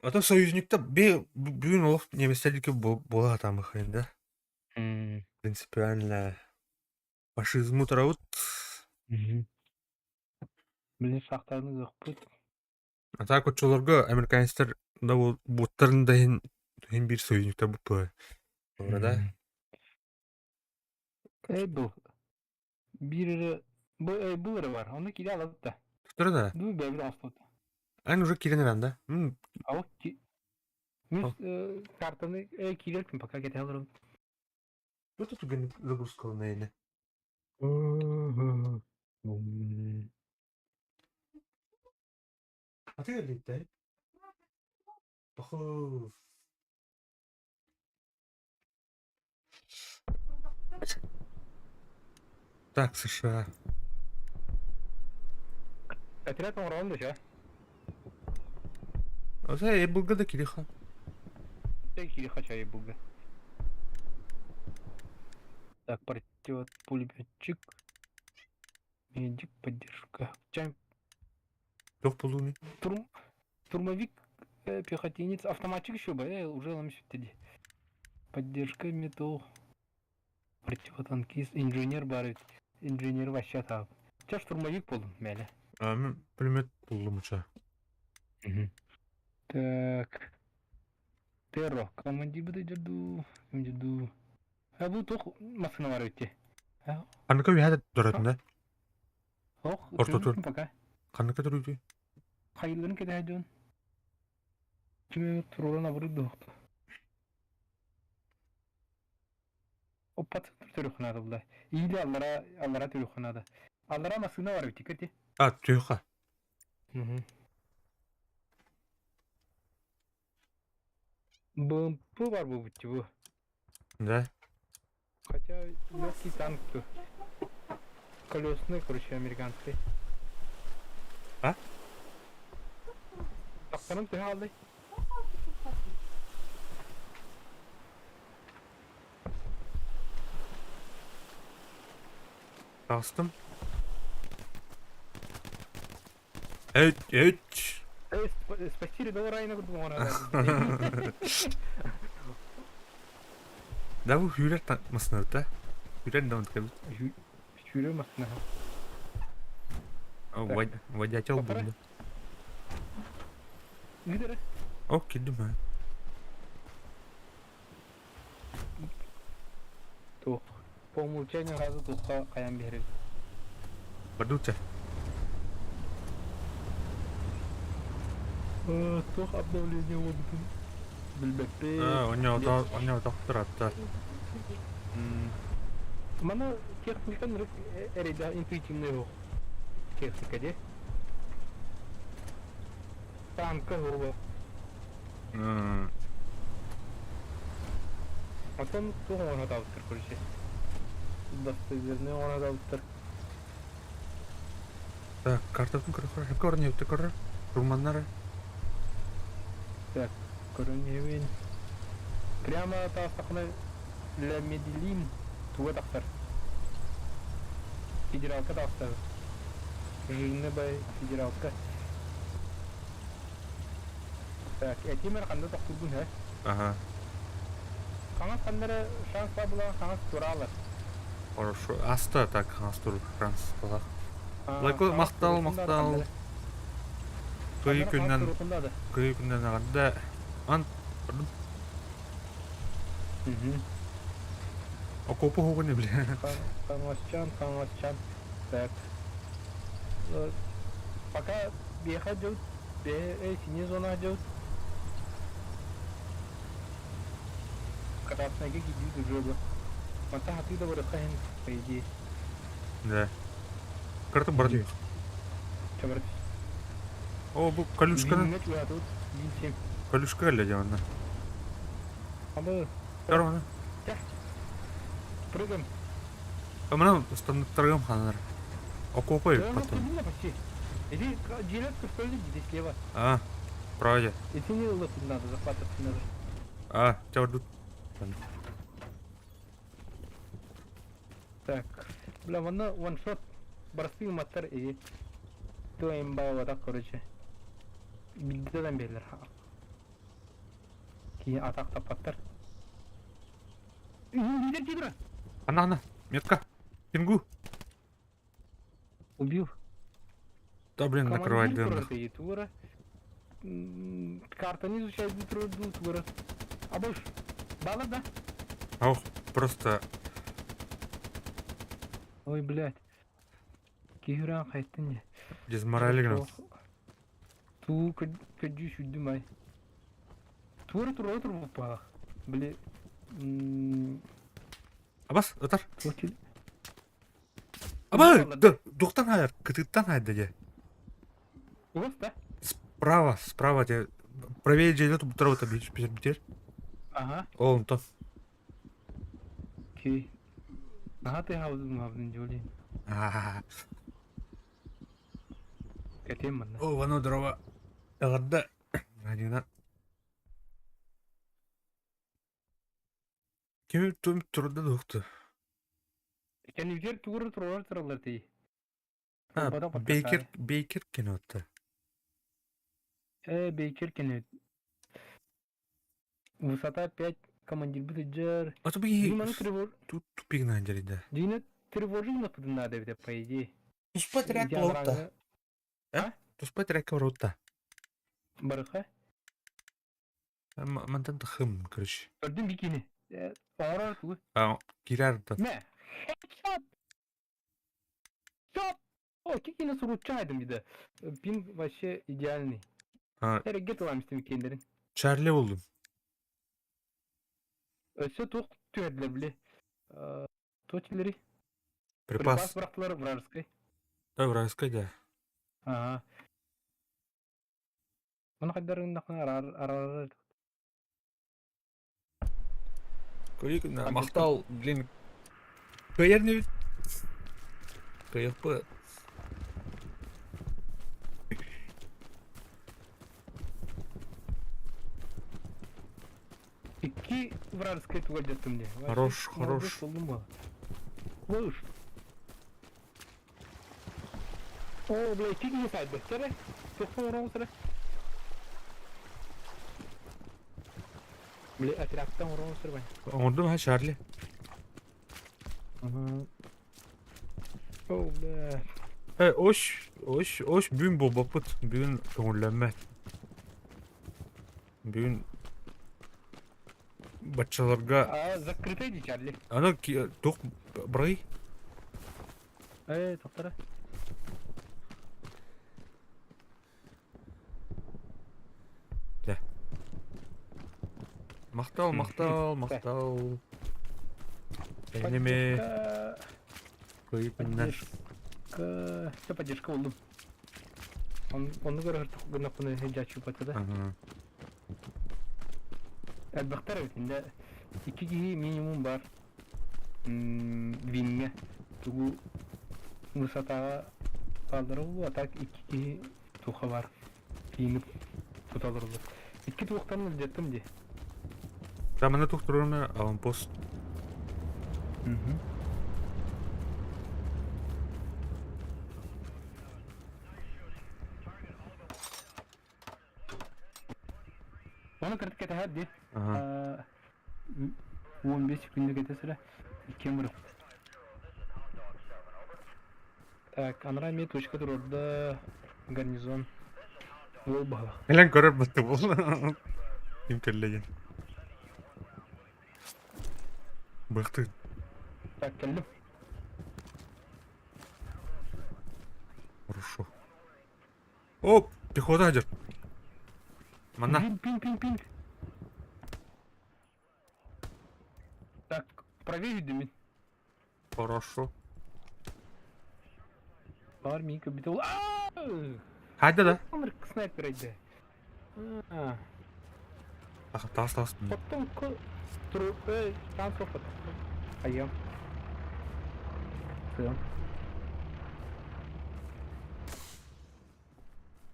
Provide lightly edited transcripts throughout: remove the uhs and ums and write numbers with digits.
Ата союзникта бүгін ол неместердікі бола атамы қайын да. Принципиально фашизму тарауыт. Біле шақтарыңыз жоқ бұд. Ата көтчолорго американецтер да бұттарын дайын бір союзниктер бұппы. Орада. Бұл. Бұл ірі бар, оны келе алады да. Тұтыры да. Бұл бәбір астуды. Айн уже кирен аранда. Ауық мен картаны келеркім, пока кете алырым. Вот это гэнэ загрузка на эне. А ты говоришь, да? Охо. Так, США. Отряд он да, ша? А за я был года кириха. Или хочу я буга. Так, пулеметчик. Медик, поддержка. Чай. Лёг полуни. Штурмовик, пехотинец, автоматчик еще бы, уже ломись тоді. Поддержка металл. Противотанкист, инженер барит. Инженер вообще там. Ча штурмовик болдым, мәлі. Мен пулемет buldum uçağı. Так. Терро. Командир буде жаду. Бұл тоқ масына бар өтте. Kanka bir hadi duratında. Оқ, Orta tur. пока. Kanka duruyor. Хайылын кеде хайдон. Кеме турулана бұрыды оқты. Оппат түріқынады бұлда. Ийлі аллара түріқынады. Аллара масына бар өтте, кәте. А, түйіға. БМП бар бұл бұтте бұл. Да. Хотя легкий танк тут. Колесный, короче, американский. А? Таққаным түхе алды. Bastım. Evet. Спасибо, давай райна курдum ona. Да bu hürer takmasın orada. Hürer de unutkan. Şuraya masına. Водятел буду. Gider. О, кидdim ha. То. По умолчанию разу тут каян берет. Бадуча. Тох обновление опыта. Билбекте. У него доктор атта. Мана техникан эреда интуитивный yok. Техникаде. Танка вурва. Atan тух ona da avtır kuruşu. Достойный ona da avtır. Так, картасын көрі. Көріне өтті көрі. Руманнары. Так, көрінеуін. Прямо тастақны Ля Меделин туға тақтар. Федералка тақтар. Жиынны бай федералка. Так, әтемер қанда тақтырдың, ә? Ага. Қаңыз қандары шанс бұлан қаңыз туралар. Хорошо. Аста так, астур Франс болақ. Лайко мақтал. Көй күннен ағанда. Ан, пардон. Окопы хоғы не біле. Қаңғасчан. Так. Пока беха жауд, сине зона жауд. Красныйға кедейді жөбі. Мата хатыда бұры қайын, по идее. Да. Карта барды. Чабырды. О, бұл колюшканы. Виннет ұятуд, винсем. Колюшка әлі жауына. Абы. Карваны. Прыгам. Мына стандарттарғам қанар. Окопы потом. Почти. Иди, жилетка в столе, иди слева. Правда. Иди не улыбать надо, захватывать надо. Чавырдут. Так. Бля, вона ваншот. Барстый маттар и то имба вода, короче. Биддеден белер. Кейін атақ таппаттар. Лидер тидра. Ана, метка. Кенгу. Убил. Да, блин, накрывать дымных. Тура. Карта не изучает тура. А больше. Баллар, да? Ох, просто... Ой, блядь. Кигран қайттың не? Дезморалигнул. Ту кәджі шүддім ай. Тура тұр бұл бағақ. Біле... Абас, отар. Тотил. Аба, дуқтан хайыр, кытыттан хайды де. Уғыз, да? Справа те. Правее же идет, бутерброда битер. Ага. О, он то. Окей. Ага, ты хавдың жолин. Кәтем мында. О, вано дрова. Ағырда. Ғанина. Кемі төміп тұрды доқты. Кәнігер туғыры тұралар тей. Бейкер кені отты. Бейкер кені. Высота 5, командир бітіджер. Аты бұй Диманы тревор... тупигна анджелиді. Дина тревожил под надо это по идее. Туспа трәк лотта. Туспа трәк лотта. Барыха? Мантан тахым, короче. Көрдім бикини. Ора туы. Кирарды. Мә. Хедшот. Шот. О, кикини сурутчайдым дейді. Пин вообще идеальный. Әрекет оламыстым кендерін. Чарли болдым. Өсі тоқ түйәділер біле. Точилері. Припас. Бұрақтылары вражеской. Да, вражеской, да. Ага. Оны қайдарыңдақын аралар. Көрейік, мақтал, блин. Көйер не бит? Көйек бұ. Iki вражеской туға жеттім де. Хорош. Лош. О, бля, iki gibi saydı. Sere. Тоқпа орауы сere. Бля, отряктан орауы сere бән. Оңырдым, ха, Чарли. О, бля. Ош, бүгін бұл бапыт. Бүгін көңілленме. Бүгін батчаларға... Закрытый ди, Чарли. Ана, тоқ, бұрай. Тоқтары. Да. Мақтал. Әнеме... Көйіпіннен. Все поддержка болдым. Оны көрі ғына құны жачу патыда. Әлбақтар өтінде 2 кеге минимум бар. Винге. Тугу высотаға қалдыры бұл, а так 2 кеге туға бар. Кейініп тұталырылы. 2 туқтарын үлдеттім де. Тамына тұқтыруына аванпост. Оны кіртіп кете әдді. 15 күнді кетесілі. Кеміріп. Так, аныра мен точка тұр орда гарнизон. Ол баға. Әлен көріп бұтты бұл. Имкерлеген. Бұқты. Так, келдім. Хорошо. Оп, пехота әдір. Манна. Пинг. Так, правее дымин. Хорошо. Бар минка битол. Хайда да. Оныр снайпер айды. Тас. Потом туру танцов потом. Айям. Все.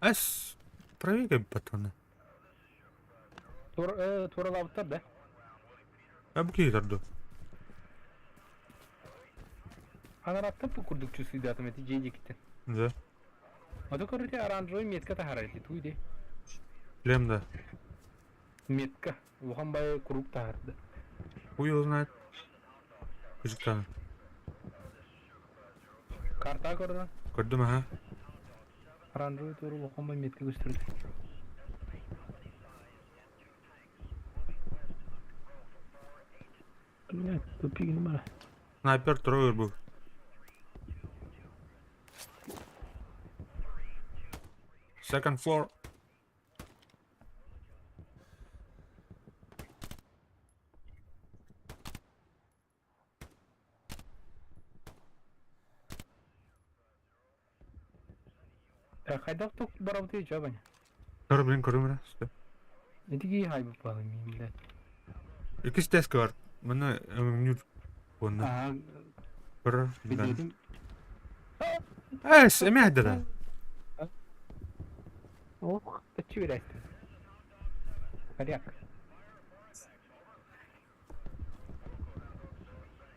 Әс, правее патроны. Туралавтар, да? Бұл кейдерді. Анараттан по курдук чувствует атомети джейдикті. Да. А то короче оранжевый метка тахарайти, туйде. Білем да. Метка. Оған бай круг тағырды. Хуй его знает. Küçükten. Карта көрді. Gördüm ha. Оранжевый туры оған бай метка көстірді. Блядь, тупигін бара. Снайпер трое был. Second floor. Қайдақ тоқ барабыты жабаня. Көрüm bile. İşte. Эдиги хайбы балы мен, блядь. İki teski var. Bana ömür bunu. Ага, Kırır. билетім. Semih de. Ох, тачи бересті. Коряк.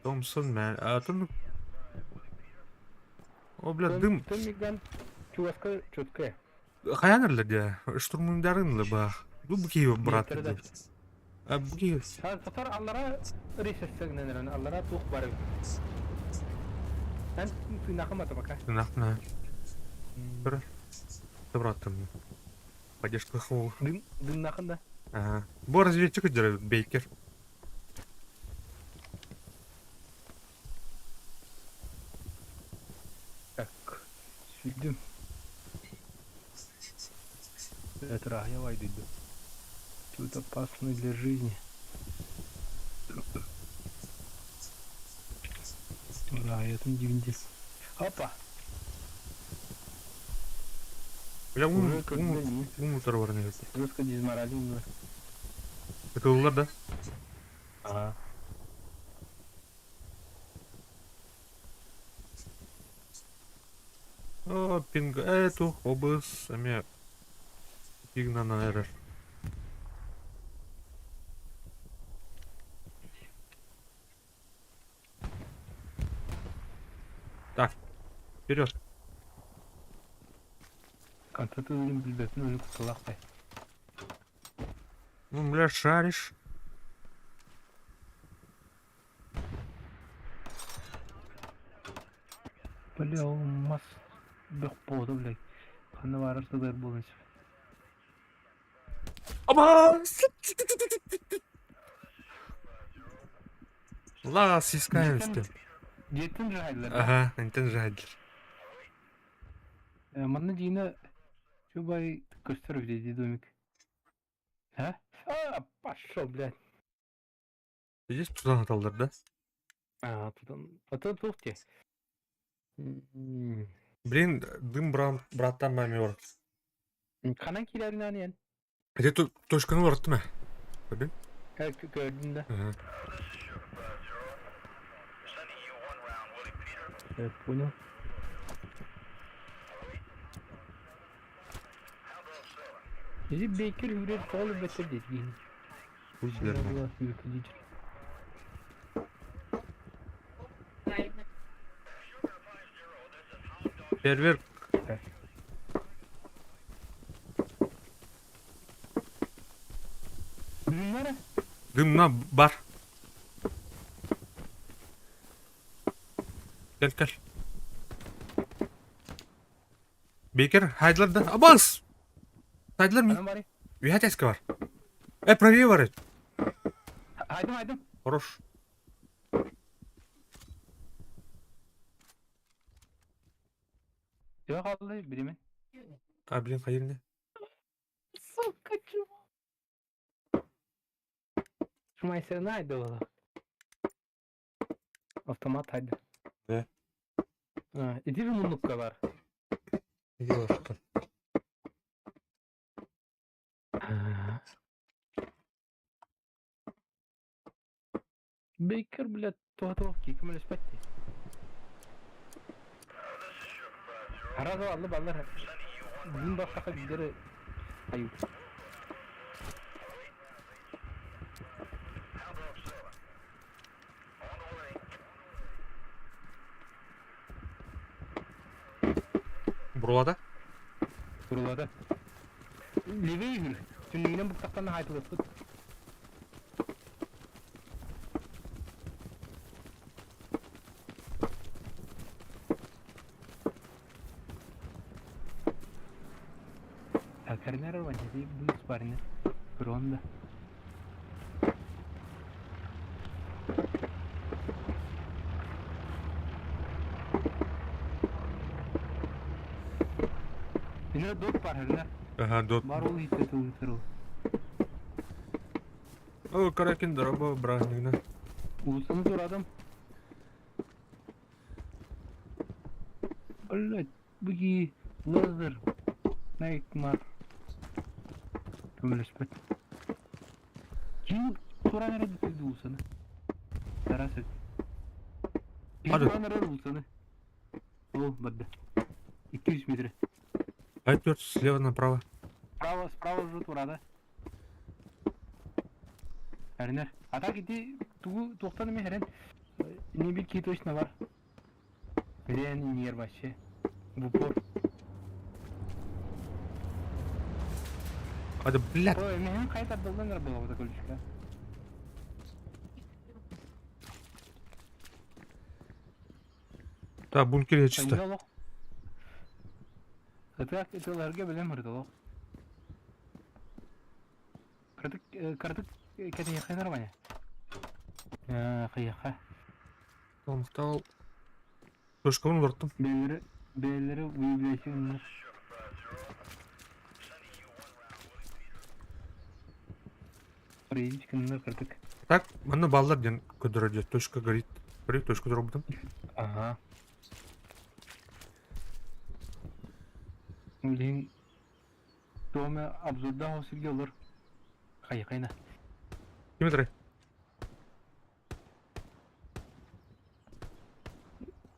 Thompson man. Atın. O bile dım. Тыммигдан чуваска чөткө. Kayanırlar ya. Штурмундарынлы bak. Bu kiyo brat. Bu kiyo. Сатар аллара ресессегнен, аллара тух барып. Sen nakama baka. Нахна. Kırır. Bıraktım. Поддержка хол. Dün nakında. Ага. Bu разведчик идет, Бейкер. Так, sürdüm. Это я войду. Тут опасно для жизни. Да, я там дивинди. Опа! Ya Уже как бы не. umutlar var ne? Жестко дезморализм. Akıllılar da. Ага. O ping эту обыз сами пигна на эрер. Так, вперед. Концерты өзім білбесін өзі құтылақ бай. Ну, бля, шаришь. Бля, ол мас бек болды, бля. Қаны барырса да болыншы. Оба! Ла, сискаемся. Жеттін жайлар. Ага, антен жайдыр. Маны дейіні шубай көстіріп дейді домик. А? Пошел, блядь. Здесь туда аталдар, да? Тудан. Аты тоқте. Блин, дым браттан маме бар. Қанан келерін аны ең? Где точканы бар ма? Көрдің? Көрдің да. Ага. Понял. Bizi Baker hürriyet falan beter dedi. Хуй берді. Allah yürütücüdür. Фейерверк. Bunlara Дымна бар. Gel. Бейкер, хайдлар да. Абас! Хайдлар ми? anam var ya. Вихатяська бар. Правее бар. Haydım. Хорош. Yok aldı biri mi? Блин, hayır ne? Сука, чего? Шмайсер'ın haydi ola. Автомат haydi. Ne? İdi bir munlukka var. Yok. Baker, блядь, tuhaf kikimle spetti. Arada aldı ballar. Bugün başka birileri ayıp. Buralarda? Buralarda. Leveyi hür. Tünlüğüne bu taktan haytılıp tut. Karnara var dedi. Bu isparine. Kronda. Yine dört var herler. Aha, dot. Var olu hitte tılgıtır ol. О, Каракин, дорого, бранина. Ulusanız zor adam. Блять, буги, лазер. Найтмар. Kömürleşmek. Kim sonra nerede sildi ulusanı? Daraset. Kim Hadi. sonra nerede ulusanı? О, бадда. 200 метр. Пойдет слева направо. Справа жут burada. Erner. Ata gitti. Tuğu toktanı mı heren? Ne bir kit точно var. Bilen yer başı. Bu por. Hadi блядь. Ой, мен кайта доллар было вот колючка. Да, бункере чисто. Пойдёлок. Это ларга белем рдолок. Картык кәде яхайнар бане. Кыяха. Tamam. Тошканы ұрттым. Белleri уйблешин. Приедичкандар картык. Так, мына балдар ден көдіреді. Точка горит. Көрек, точка дұрбыдым. Ага. Блин. Доме обзорда хосилге olur. Кайна. Километры.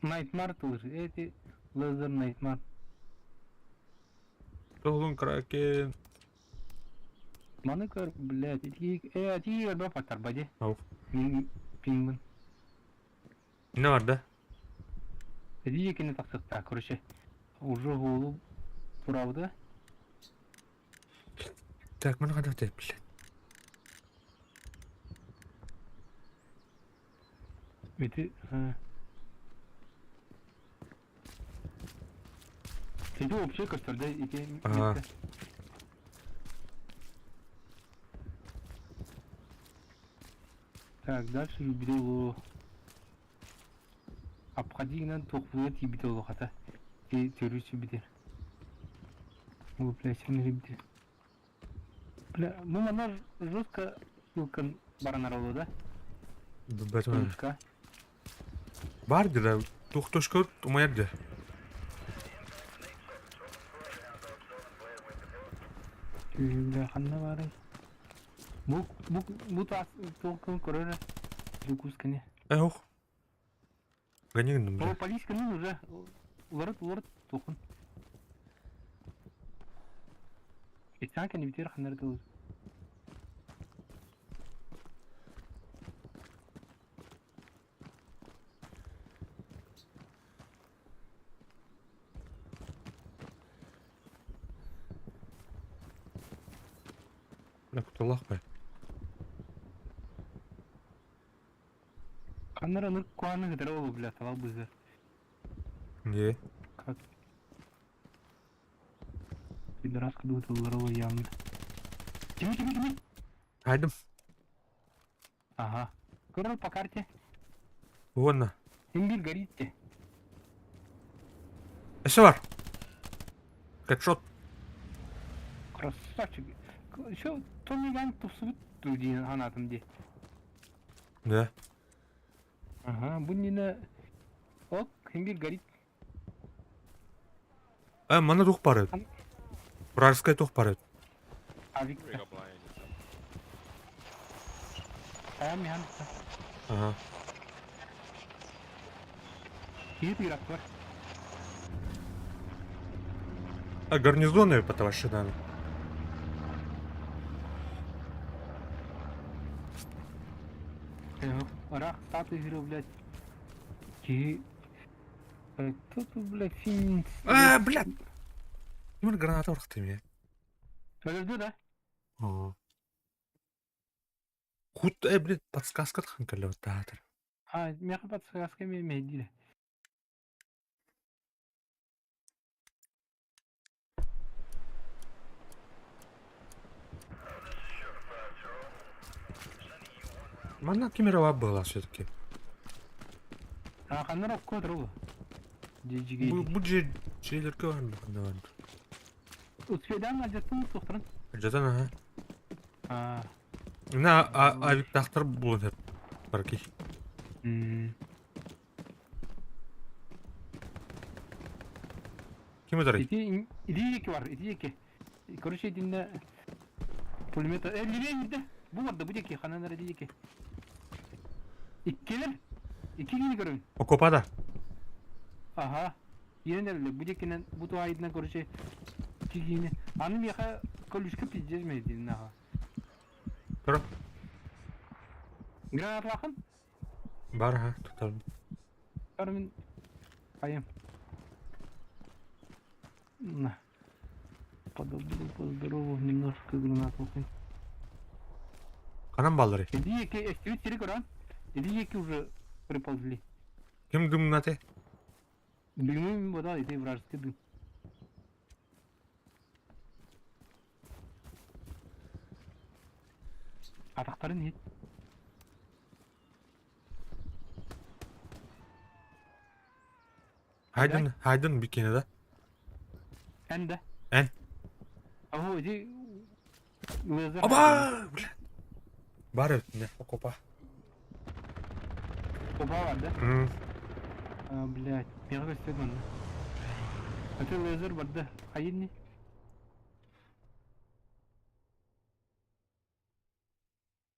Nightmare тулыр. Эти лазер Nightmare. Толун Кракен. Маныкар, блядь, эти одно патар бади. Ау. Мин пингман. Не var da? Эти екені тақсықта, короче. Уже голу правда. Так, мына қада өтеді, блядь. Эти... Эти вообще кастарда эти... Ага. Так, дальше юбилею. Обходи на тухлует юбилею хата. И террорист юбилею. Выплясили юбилею. Бля, ну она жестко ссылка баранаролу, да? Бәтімен. Ссылка. Бар деді, тоқтошқа ұмайырды. Бля, ханна бары. Bu tohkun korona. Жукус кene. Ох. Ганегіндім, О, блядь. полис кene уже. Уларат тохун. Итсан кene битер ханнар тыз. Бля, құтылақ бай. Ханнар аныр куаны гыдыра олу, бля, талал бызы. Не. Как? Пидораска дует уларолу явно. Тими. Айдым. Ага. Көріл по карте. Вон. Имбир горитте. Әсі бар. Кэтшот. Красавчик. Еще Тони Ганг тусут туди анатым де. Да. Ага, бунина. Ок, имбир горит. Мана туқ бар еді. Вражеская туқ бар еді. Авик. Аям ян. Ага. Киит игрок бар. Гарнизоны по машинами. Рах статус игры, блядь. Ки... Кто тут, блядь, финн... Блядь. Именно граната ұрықты мен. Өлді, да? Ага. Худ, блядь, подсказка тхан кәлі өтті. Мяха подсказка мен медили. Mana kimera var bağla şirket. Kanlar okku dur bu. Cicigi. Bu şeyler ki var mı? Ne var? Utfeden acıttın doktorun. Zaten ha. Ha. Ne ayık doktor bulun hep. Belki. Kim öder? İdi var, idi. Короче, dinle. Pulimeto. Line'ye gitti. Bu vardı, bu deki. Kananlara deki. İkiler. İki gini görün. O kopada. Aha. Yine de bu dekinin bu tuayidine короче. İki gini. Anım yaka koluşka pizeceğiz mi edin ha? Dur. Granat lakın. Var ha tutalım. Karımın. Ayım. На. Поздорову немножко гранат лукин. Kanam balları. Эти эстивит терекоран. Эти уже приползли. Kim düm nate? Дымы вода, это вражеский дым. Атактары нет. Haydın bir kenede. Энде. En. Ага, эти лазер. Aba! Var üstünde o kopa. Оба vardı. Hı. Блядь, первый стегон. Это лазер vardı. Hayır ne?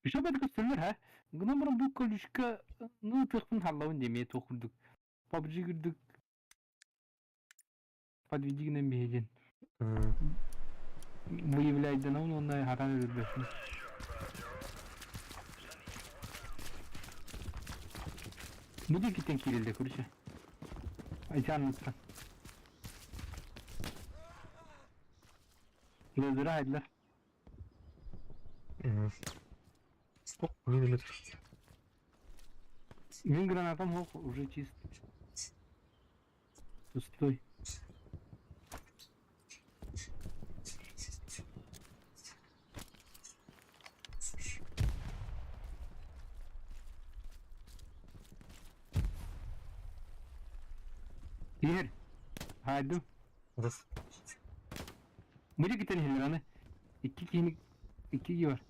Bir şey bedel gösterir ha. Gına bana bu koluşka ne tıkın hallavın demeye tokurduk. PUBG girdik. Подведи на медин. Hı. Выявляет да на он харан ölürsün. Bu da gitten kirildi kuruşa. Ayça anlatsan. Lazer'ı haydiler. Hı. Oh, milimetre. Min гранатам хох уже чист. Пустой. Yer. Haydi. Rus. Bu da gitten hilir ana. İki var.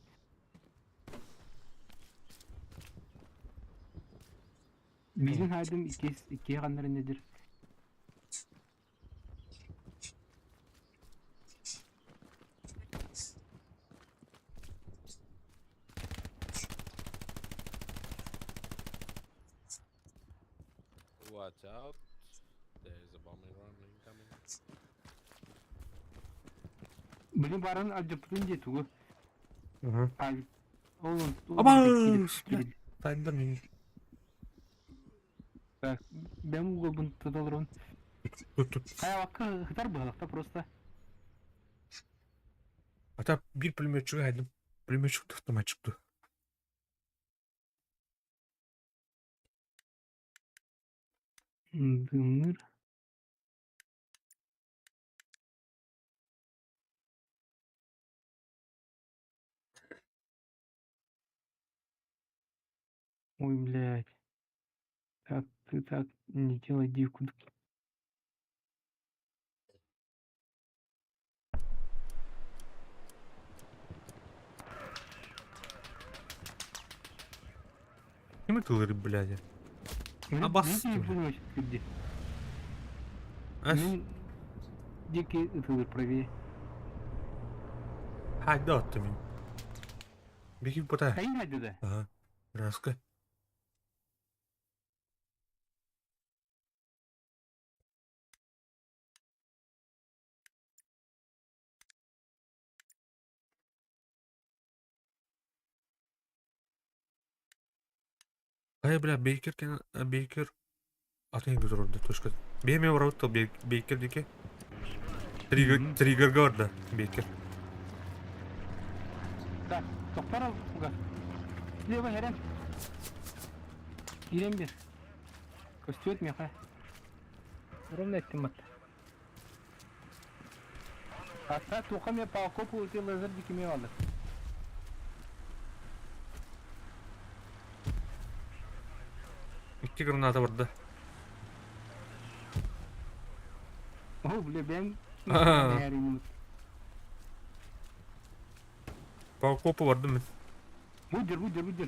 Bizim haydım ikiye kanları nedir? Watch out. There's a bombing run incoming. Bizim paranın acıptın diye tuğu. Hı. Ay. Oğlum. Aba! Haydın mı? Так, ben bu golden tutalım. Tut. Hayır bak hıtar bu halakta prosta. Hatta bir pulimetçik haydım. Pulimetçik tuttum açıktı. Dımır. Ой, блядь. Так, ты так не делай дивку. Kim atılır birader? Ну, bastı. не понимаешь, ты где? As. Ну, дикий это правее. Haydi attım yine. Belki bu da. Hayır hadi de. Aha. Raskı. Hayır bile Baker atayım güzel orada toşka. Benim var orada Baker dike. Trigger gördü Baker. Так, тоқтар ал газ. Лево herem. Ирем bir. Көстөт меха. Ровно ettim bak. Hatta toqam ya pa kopu te lazer dikimi aldı. 2 granata vardı. Oh bile ben Aa. değerini Kopu vardı mı? Budur.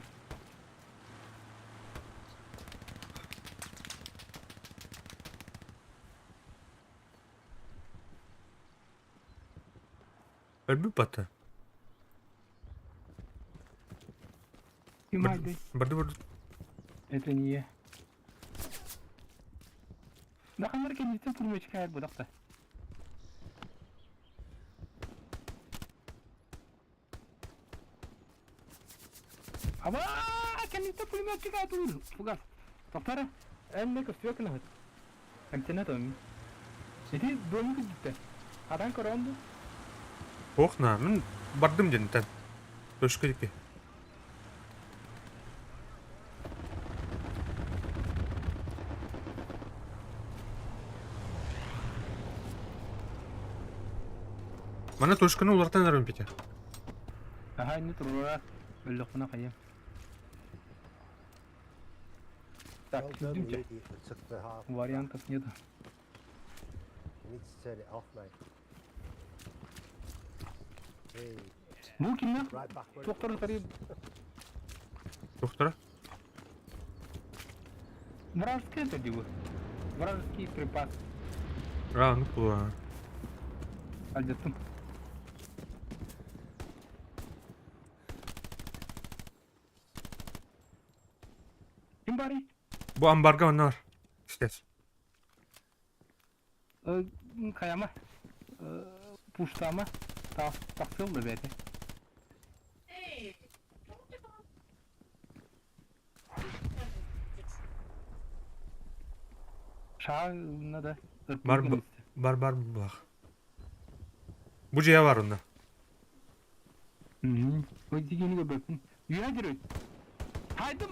Ölmü batı. Kim aldı? Vardı. Это не я. Да хамар kendisi kurmaya çıkar bu dakika. Ama kendisi kurmaya çıkar dur. Fugas. Taftara. En ne kastıyor ki ne? Antena da mı? Jadi donu gitti. Adam korondu. Okna, men bardım cennetten. Töşke dike. Mana töşkeni ulardan arım peki. Aha ini turura. Öldük buna kayım. Tak, Well done, düzgünce. you idiot that took the half. Varyant katıyordu. You need to turn it off, mate. Hey, Bu kim lan? right back where Doktorun sarıyı. Doktora. Вражеский это диво. Вражеский припас. Aa, bu. Aldattım. Kim bari? Bu ambarga ne var? İşte. Kayama. Puştama. Taksıl da beti. Şah ne de? Bar bak. Bu ciğer var onda. O dikeni göbeksin. Yürü yürü. Haydım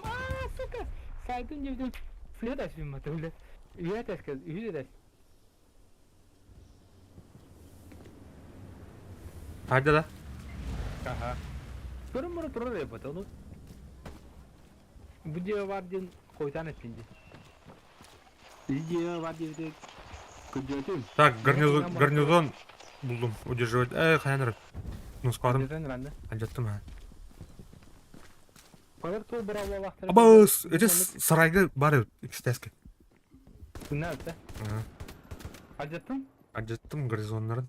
suka. Saydım cebden. Suya da şimdi matımda. Yürü de kız. Yürü de. Hadi la. Aha. Sorun bunu turur yapatı onu. Bu ciğer var diye koytan ettince. Bu ciğer var diye de kıcırtım. Так, гарнизон buldum. Удерживать. Хаяныр. Нускладым. Sen rende. Acıttım ha. Kadar to bravo vaxtları. Абас, это сарайга бар ikisi. Ne öte? Acıttın? Acıttım garnizonların.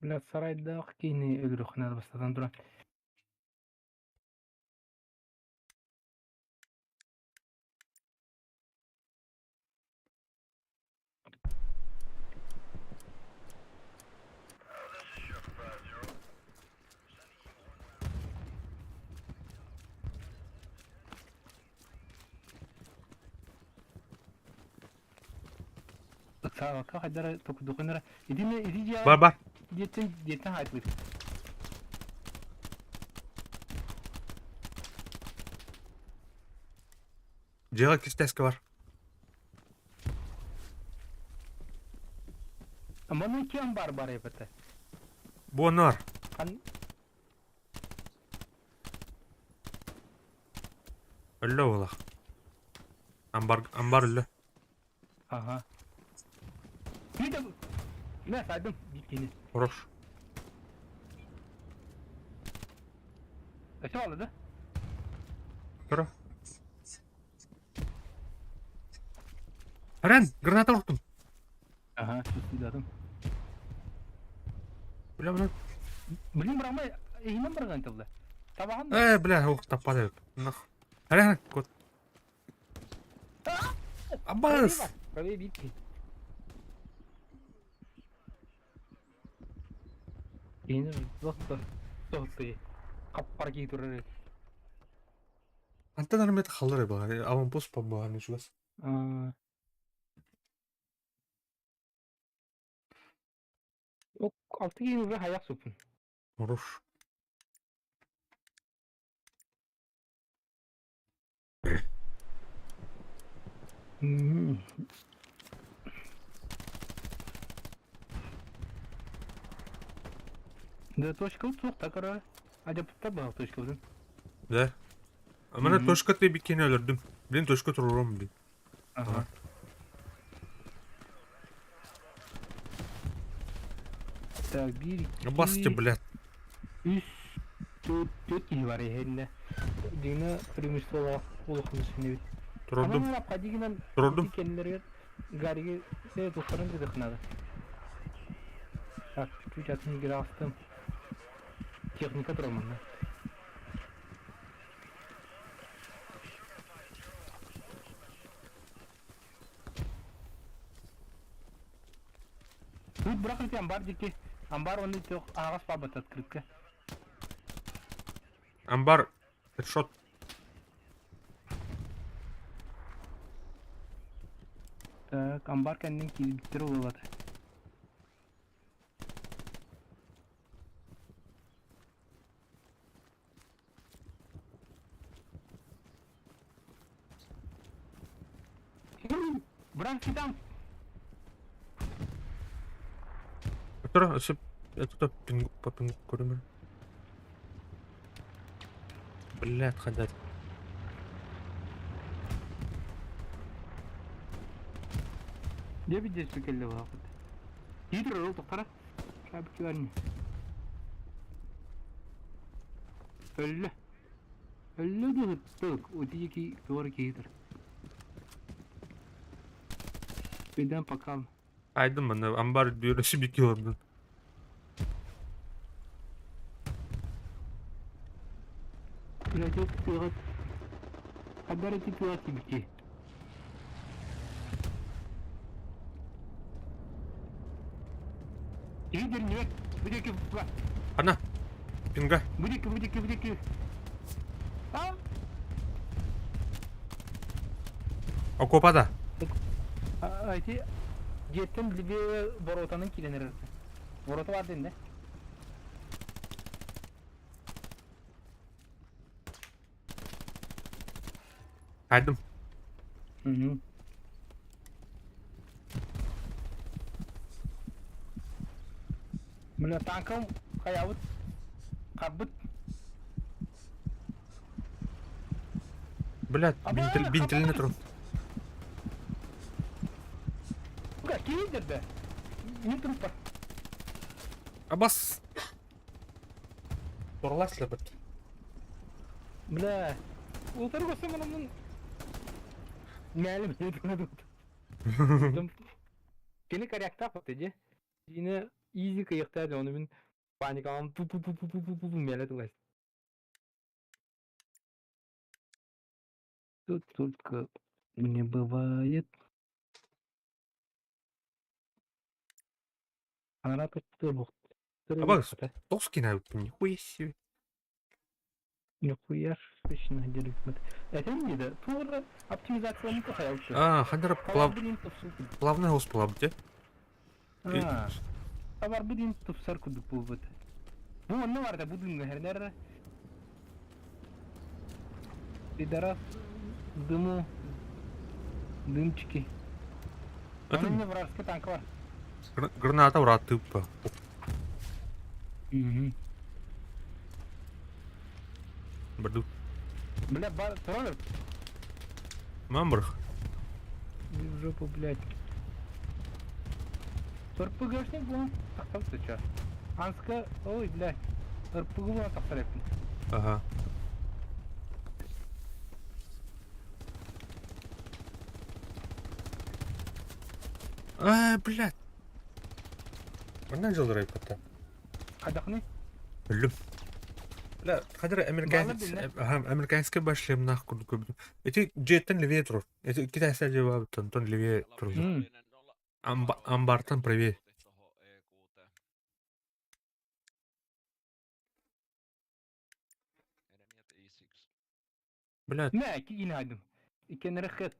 Biraz sarayda kini ölürük ne bastadan duran. Sağ kadar dokunuyor. İdi ya. Бар. Yetin hayatlı. Ciğer ikisi var. Ama ne kim barbar yaptı? Bu ne var? Kan Öyle ola. Ambar öyle. aha. Bir de ne saydım gittiğini. Horoş. Aşağı aldı. Kara. Eren, granata vurdum. Aha, şu adam. Bile. Bilin bırakma, inan bırakın tabi. Sabahın da. Bile, o tapada yok. Eren, kod. Abbas. Böyle bitti. Yine doktor. Doktor. Kapar gitu. Антен армията халар байгаа. Аванпост па байгаа нэг шугас. O altı yeni bir hayat sopun. Horoş. Да точка вот так ара. А де путта ба точка вот. Да. Amına toşkat diye bir kene öldürdüm. Benim toşkat vururum bir. Aha. Так, bir, iki, Баски, блядь. üç, dört kişi var ya elinde. Düğüne primus olarak oluşmuş şimdi. Durdum. Ama hadi yine Durdum. kendileri gariye şey doktorun dedi kınadı. Bak şu çatını geri astım. Teknika durumunda. Тут бırakın ki ambar diki. Ambar onu çok ağaç babatat kırıkı. Ambar. Headshot. Так, ambar kendini kilitleri oladı. Bırak fidan. Который, это тот пингу, по пингу, курим. Блядь, ходять. Ne bir destek elle var akıt. İyidir o doktora. Tabii ki vermiyor. Öyle. Öyle de hıttık. O diye ki doğru ki iyidir. Birden bakalım. Aydım bana, ambar diyor, şimdi iki oldu. Biraz yok tutuyor. Haber tutuyor ki. İyidir niye? Buradaki bak. Ana, pinga. Buradaki. Ha? Окопада. Ayti Jet'ten bir Borota'nın kilenir. Borota var dinde. Aydım. Hı. Mına tankım kayavut kabut. Блядь, Aba, бинтельный kapat. трон. Bu kadar kilendir de. Ne trupa? Абас. Торлас ли бит? Bla. Ultarı koysam onun meğelim yedine tuttu. Seni karakter patıcı. Yine easy kıyıkta onu bin panik alan pu meğelet ulaştı. Тут только не бывает. Она тут Абас, доски на нихуя себе. Нихуя точно дерьмо. Это не да. Тур оптимизация не плохая. Хандер плавный госплав, где? Var bu din tufsar kudu bu. Bu ne var da bu din her nere? Bir taraf dımçiki. Это Ne var arka tank var. граната в рот тупо. Баду. Бля, троллер. Мамбрх. В жопу, блядь. РПГшник bu. Taktım sıçar. Anska, oy блядь. РПГ bu taktır hep. Ага. Блядь. Она жил райпата. Kadakni? Ölüm. لا خاطر Bağlı американский başlayayım nahkur köbdüm. Eti jetten leveye tur. Eti iki tane cevabı ton leveye tur. Ambartan правее. Блядь, Ne ki yine aydım. İkenere kıt.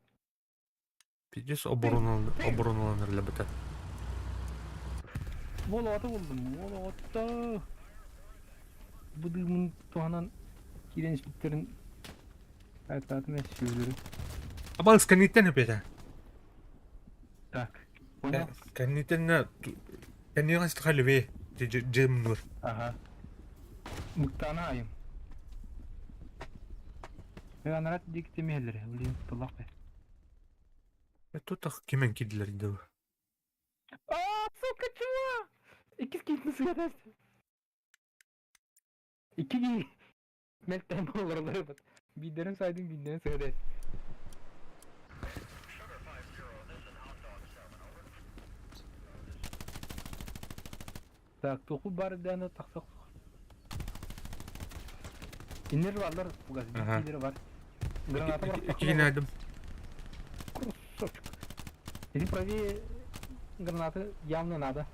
пиздец обороналанır лебете. Volata buldum. Volata. Bu dımın tuhanan kirençliklerin hayatını yaşıyorlar. Абал сканитен опять. Tak. Bu ne? Сканитен Kaniyas tıka leveye. Cem nur. Aha. Muktana ayım. Ben anlat dik demeyeleri. Ulan tulak be. Тут kimen kediler indi bu. Aa, suka çuva. İkiz kişi suya dersin. İki giy. Meltem oraları bak. Binlerin saydın binlerin suya dersin. Tak toku bari dana taksak. İnir varlar bu gaz. Aha. İnir var. Granata bırak. İki günaydın. Красавчик. Иди прави граната, явно надо.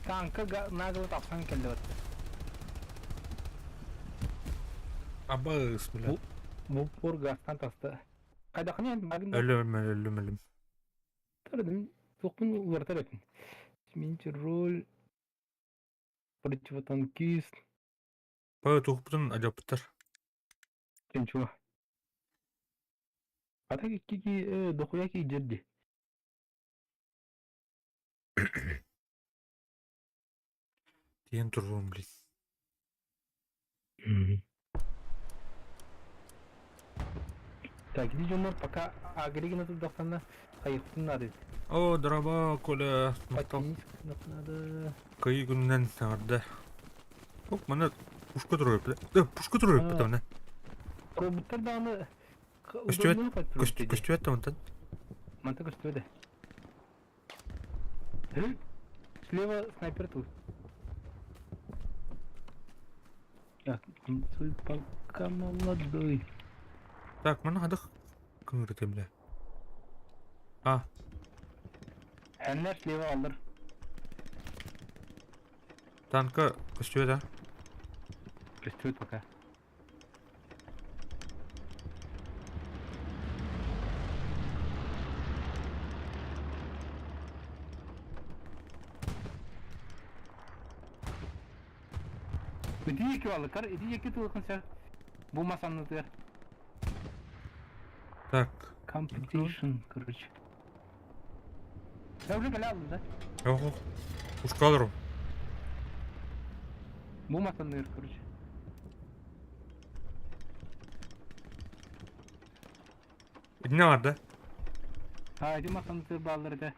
Tanka nagle tapsan keldi bak. Aba bismillah. Bu pur gastan tastı. Kadakını yani magin Ölüm. taradım. Tokun uğratar etin. Minci rol. Противотанкист. Baba tohuptan acayip biter. Kenço. Hatta ki dokuya ki ciddi. Diyen dururum bilin. Так, иди жонор, пока агрегина тут достанна, кайıktın надо. O draba kola. Muhtam. Починить надо. Kayı günden nerede? Yok bana puşka duruyor. Puşka duruyor Ha. bir tane. Роботар да она Костюм- удобно подпрыгнуть. Kostüm et tamam. Манта костюм. Слева снайпер тут. Так, танцуй пока молодой. Tak mana ada kıngırtımla. Ah, Henler слева alır. tanka kostüm da. Костюм пока. Иди екі алыкар, иди екі тулықынша. Болмасаны тер. Tak. Competition, короче. Я уже галял, да? Yok. Puşka alırım. Болмасаны, короче. Ne vardı? А, иди масаны тер баллары да.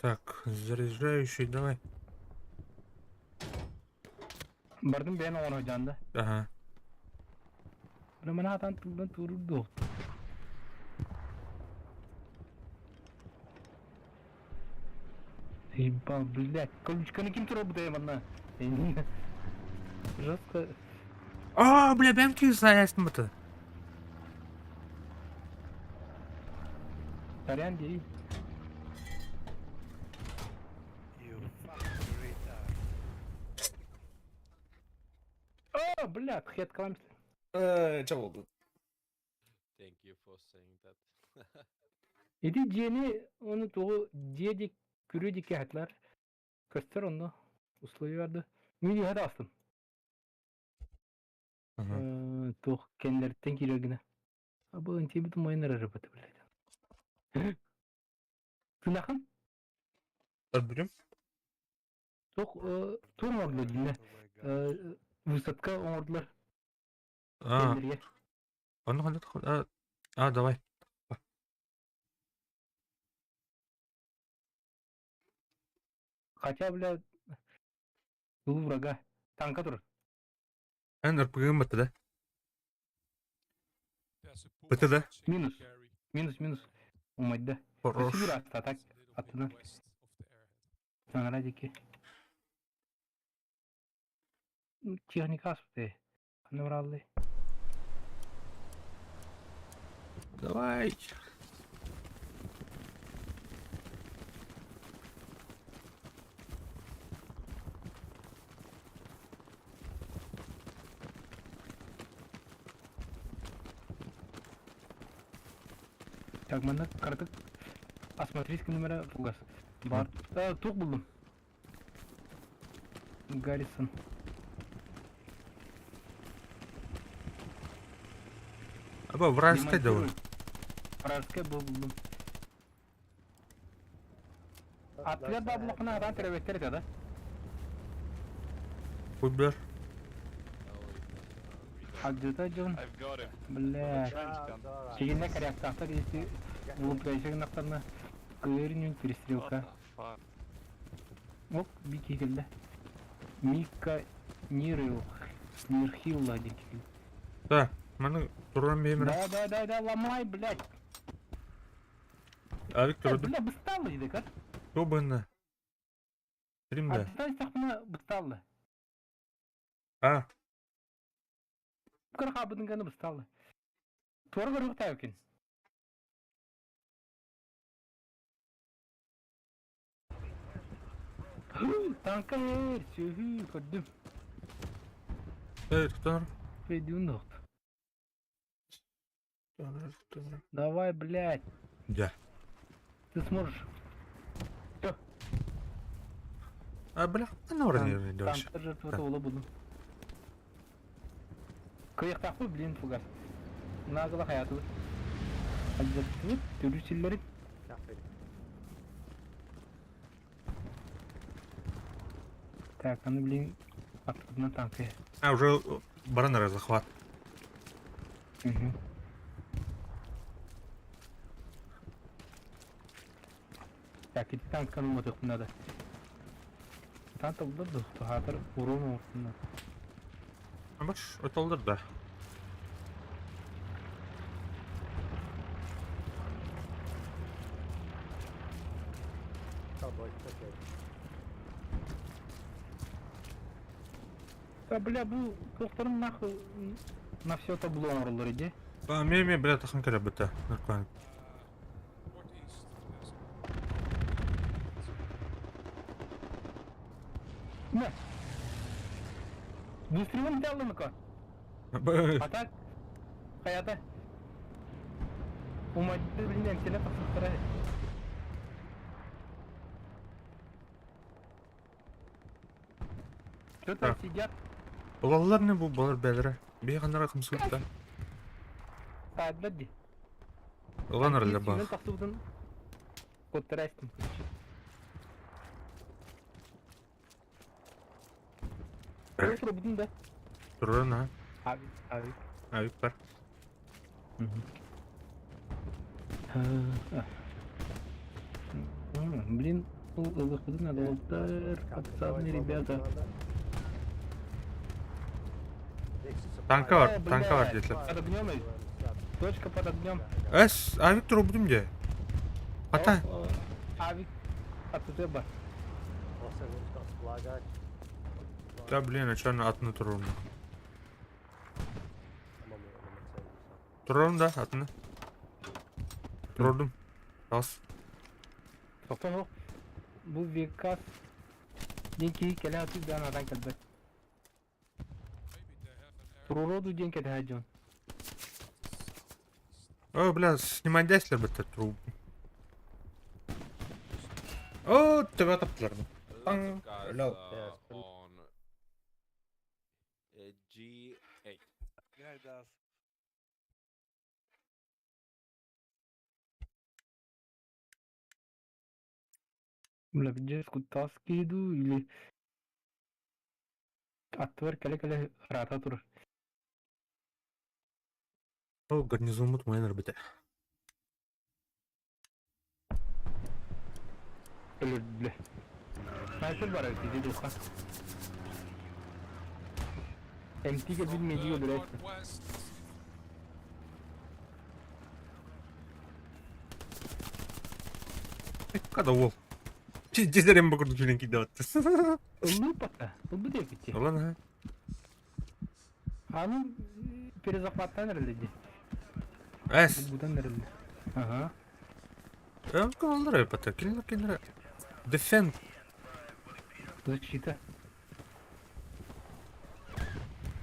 Так, заряжающий, давай. Бардым ben onu hocanda. Aha. Bana bana hatan turdan turdu. Ебал, блядь, колючканы kim туру bu bana? Жестко. Aa, bile benimki sayesinde batı. Сорян, değil. О, блядь, хет каламс. Çok oldu. Thank you for saying that. İdi diyeni onu doğu diyedik kürüdik hatlar. Göster onu. Usluyu vardı. Mini hadi astım. Aha. Doğu kendilerden girergine. Abi önce bir dumayınlar arabatı bileydi. Tınakın? Öldürüm. Çok turmadılar yine. Vüsatka ordular. Aa, Kendileriye. onu hadi. Aa, давай. Kaça bile dolu vuraga. Tanka durur. Ben ırpıgım batı da. There's a pool Batı da. watching Minus. carry. Minus. Umayda. Horoş. Nasıl bir hasta atak? It's a little bit Atına. west of the airhead. Sangaradaki. Техника аспте. Канавралли. Давай. Так, мана картык. Осмотрийский номера фугас. Бар. Тук buldum. Гаррисон. Aba вражеская да. Вражеская buldum. Atlar da blokuna adam terevetleri de da. Kudlar. Hacıda John. I've got him. Bля. Alright. Şeyine karyak tahta geçti. Ultrayışık naklarına kıyırın yön перестрелка. Fuck. Оп, Вики келді. Мика Нирил. Нирхилла деген келді. Да, mana turun bir emir. Да, ломай, блядь. Avik turdu. Бля, быстало дейді, кар. Кто бында? Стримда. Отстай сақына быстало. А, Кыр қабыдың ғаны быстало. Торы кырық тау екен. Танка ер, сөйі, көрдім. tutanır. Пойдем нахуй. Tutanır. Давай, блядь. Да. Ты сможешь. А, бля, ana oraya nereye dönüş? Танктар жертвата ола будым. Кыяктак кой, блин, фугас. Нагыла хаятыбыз. Алжаттыбыз, төрүчүлөрү. Cafe. Так, аны, блин, откуда танка. А, уже баранера захват. Угу. Так, иди танканы моток надо. Танта булды, хатыр урон ортунда. Баш, ötoldur da. Oh boy, okay. Да, бля, бу кылыктарын нахуй на все это было орулар иди. Ba, me, bля, takım kere bitti. Nırklan. Northeast. Не. Выстрелом взял на-ка. Ba, А так, хаята. Умадды, блин, антенна посмотрели. Кто-то Так. сидят, Olallar ne bu balar belere? Bir kanara kımsılık da. садады. Olan herhalde Сигнал bak. тасудың көттерәстім. Өтірі бұдың да. Durun ha. Abi. Avik var. Блин, выходы надо удар, подсадные ребята. Tanka var, tanka var dediler. Под огнем, точка под огнем. Es, avik dur budum diye. Hatta. Авик от Узеба. Also, we've got supply guy. Da bilene çarına atını durun. I'm on the team. Durun da atını. Durdum. Bas. Тоқтау. Бұл Векас. Ден кейін келе атып дан адан келді. Туруроду ден келе хаджон. О, бля, снимай десler bitti труб. О, тебе ataptılar mı? Lots Bang. of guys Hello. Yeah, it's pretty- on G8. Yeah, it does. Бля, где скутаски иду или... Аттывар келе рата тур. О, гарнизон мутмайнер bitti. Бля. Снайпер бар әйтті духа. МТ'ге білмейді өлірәйсі. Northwest. Kada ol. Çizgilerim bakırdı çilenki dağıttı. Ұлы пата, ұлы деп кетті. Ulan ha. Аның перезахваттан әрілді. Es. Бұдан әрілді. Ага. Ya kanallara yapatır. Kendine. Defend. Защита.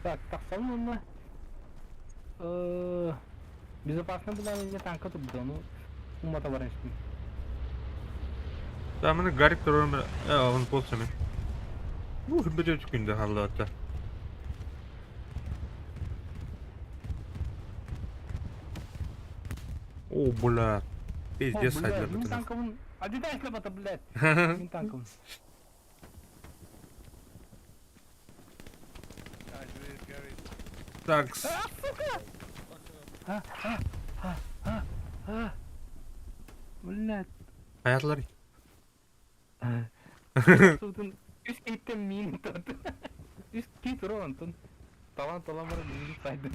Так, тақсам оны. Безопасно была не танка тут да, ну умата вареншtim. Ben bunu garip duruyorum. Ya onu bulsam ya. Bu bir günde hatta. О, бля. Пиздец, О, ходил блядь, бы ты нахуй. танковым. Отдай слепо-то, блядь. Танковым. Guys, we need Gary. Так, Блядь. hayatlar. Судың үз кейттен мин тот. Үз кейт урон тон. Талант бар мин сайды.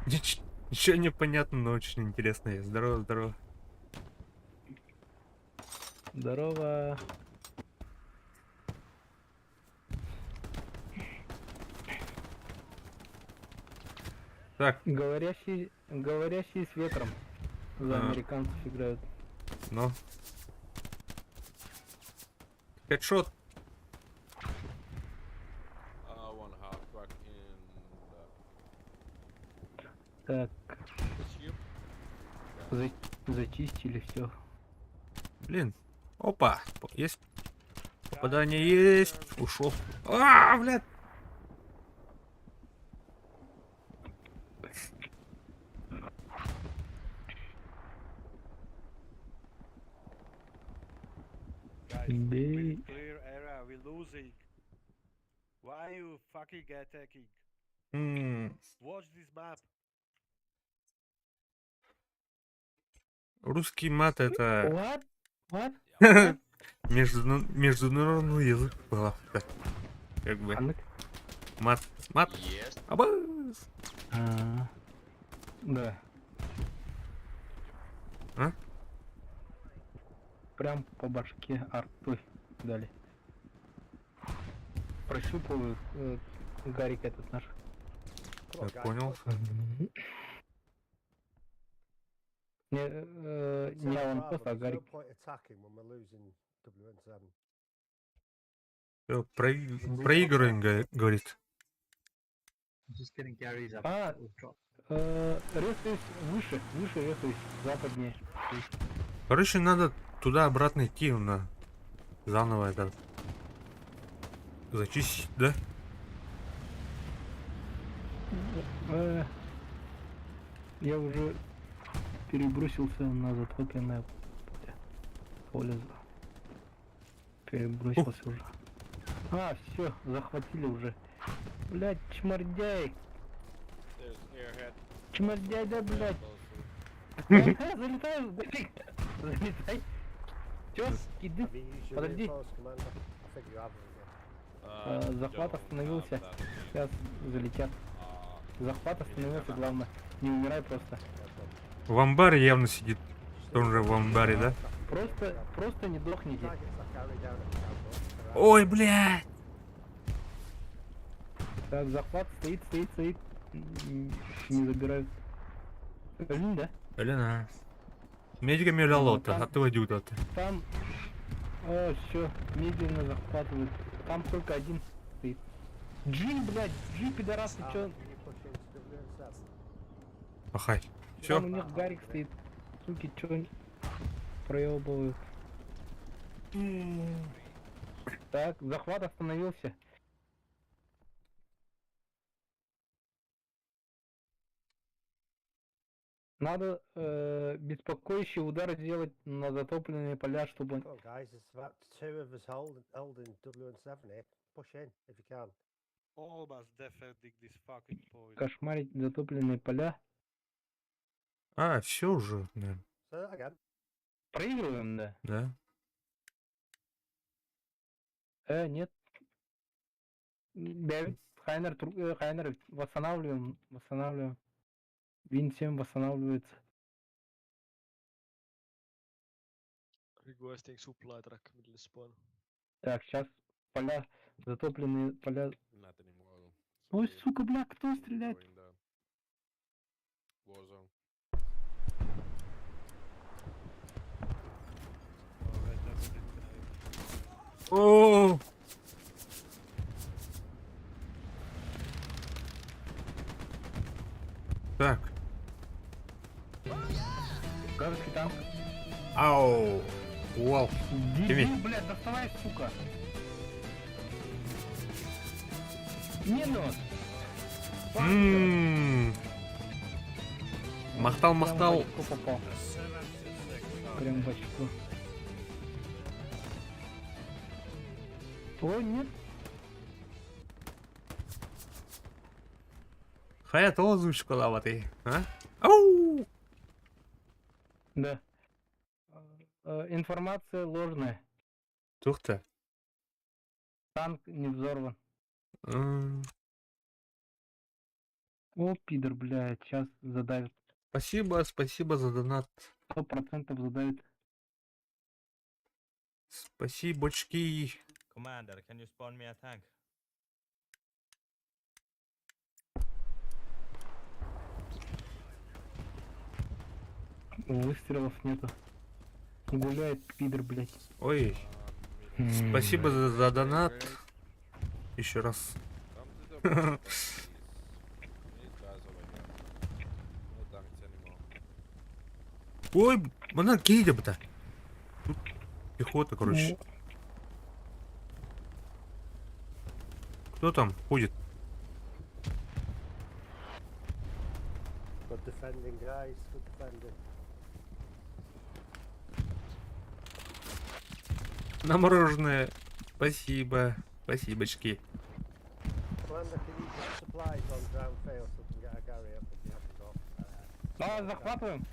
Ничего не понятно, но очень интересно. Здорово, здорово. Здорово. Так, Говорящий с ветром. За А. американцев играют. ну. Хедшот. One half crack in Так, the ship. зачистили все. Блин. Опа. Есть. Попадание есть. Ушел. А, блядь. Guys, They- we clear area, we losing. Why you fucking attacking? Watch this map. Русский мат это What? What? международный язык была. Так, как бы. Аннык? Мат. Мат. Yes. Абаз. Да. А? Прям по башке артой дали. Прощупывают Гарик этот наш. Come on, Я guys, понял. Не Sounds он Bravo, просто, а there's no Гарик. point attacking when we're losing WN7. Всё, проигрываем, говорит. Just getting Gary's up. А, with drop. резаюсь выше, резаюсь, западнее. Короче, надо туда-обратно идти, на заново это зачистить, да? Я уже перебросился на затопленное поле. Перебросился уже. А, все, захватили уже. Блять, чмордяй. There's airhead. Чмордяй, да, блять. Closer. Залетаю, залетай. Чё, иди. Have you used your Подожди. reinforced commander? I think you have, haven't you? Захват Don't остановился. have that shit. Сейчас залетят. Захват остановился, главное. Не умирай просто. В амбаре явно сидит. Он же в амбаре, да? Просто не дохните. Targets that carry down at the camp, Ой, блядь! Так, захват стоит. Не забирают. Блин, да? Блин, а. Медиками лолота, а ты вадюта. Там... все, медленно захватывают. Там только один стоит. Джи, блядь, Джи, пидорас, ты How чё? can you push into WN7? Ахай. Там у Все. них Гарик стоит. Суки, чё проебывают. Так, захват остановился. Надо беспокоящий удар сделать на затопленные поля, чтобы... Come on, guys, there's about 2 of us holding WN7 here. Push in if you can. All of us defending this fucking point. Кошмарить затопленные поля. А, все уже, наверное. Say that again. Проигрываем, да? Да. Нет. Дэвид, Хайнер, восстанавливаем. Вин 7 восстанавливается. Requesting supply truck middle spawn. Так, сейчас поля, затопленные поля. Not anymore. Ой, So сука, бля, кто стреляет? we're in the war zone. Oh, that doesn't it, О! Так. Вражеский танк. Ау. Вау. Дебил, блядь, доставай, сука. Минус. Махтал. Прям в очко попал. прям в очко. Ой, нет. Хаят озвучка лаватый, а? Ау! Да. Информация ложная. Тух ты. Танк не взорван. М, О, пидор, блядь, сейчас задавит. Спасибо за донат. 100% задавит. Спасибочки. Commander, can you spawn me a tank? Выстрелов нету. Гуляет пидор, блядь. Ой, М. спасибо за донат. Еще раз. Come to the bottom, please. These guys over here. No tanks anymore. Ой, она кейдя-то. Тут пехота, короче. Кто там ходит? Good defending, guys. Good defending. На мороженое. Спасибо. Спасибочки. Commander, can you put supplies on ground fail so we can get a Gary up if you have to go? А, захватываем.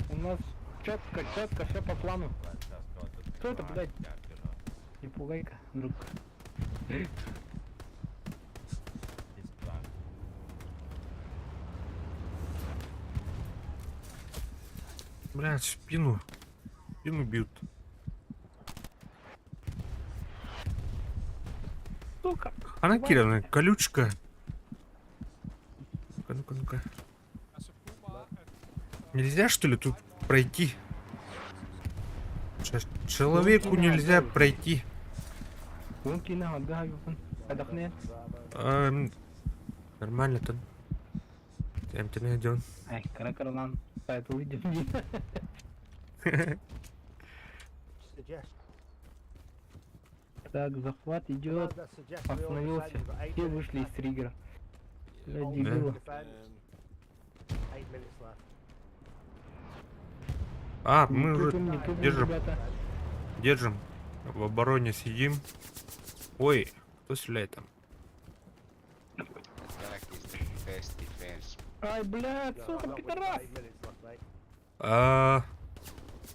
У нас четко, все по плану. Let's just go to the Кто это, блядь? Calculus. Не пугай-ка, друг. This plan. Блядь, спину. Спину бьют. Сука. Она Кировна, колючка. Ну-ка, ну-ка. Нельзя, что ли, тут пройти? Человеку нельзя пройти. ممكن نقعد بها يكون أدخنين. Нормально-то. Ты найдем. Ай, каракарлан. Это увидим. Suggest. Так, захват идет. Commander, suggest we all Остановился. defend. We've got 8 Все minutes вышли из left. триггера. Блядь, All дебила. defend. 8 minutes left. А, Не мы уже тупим, не тупим, держим. ребята. держим. В обороне сидим. Ой, кто стреляет там? Attack is the best defense. Ай, блядь, No, сука, not with пидорас. 8 minutes left, mate.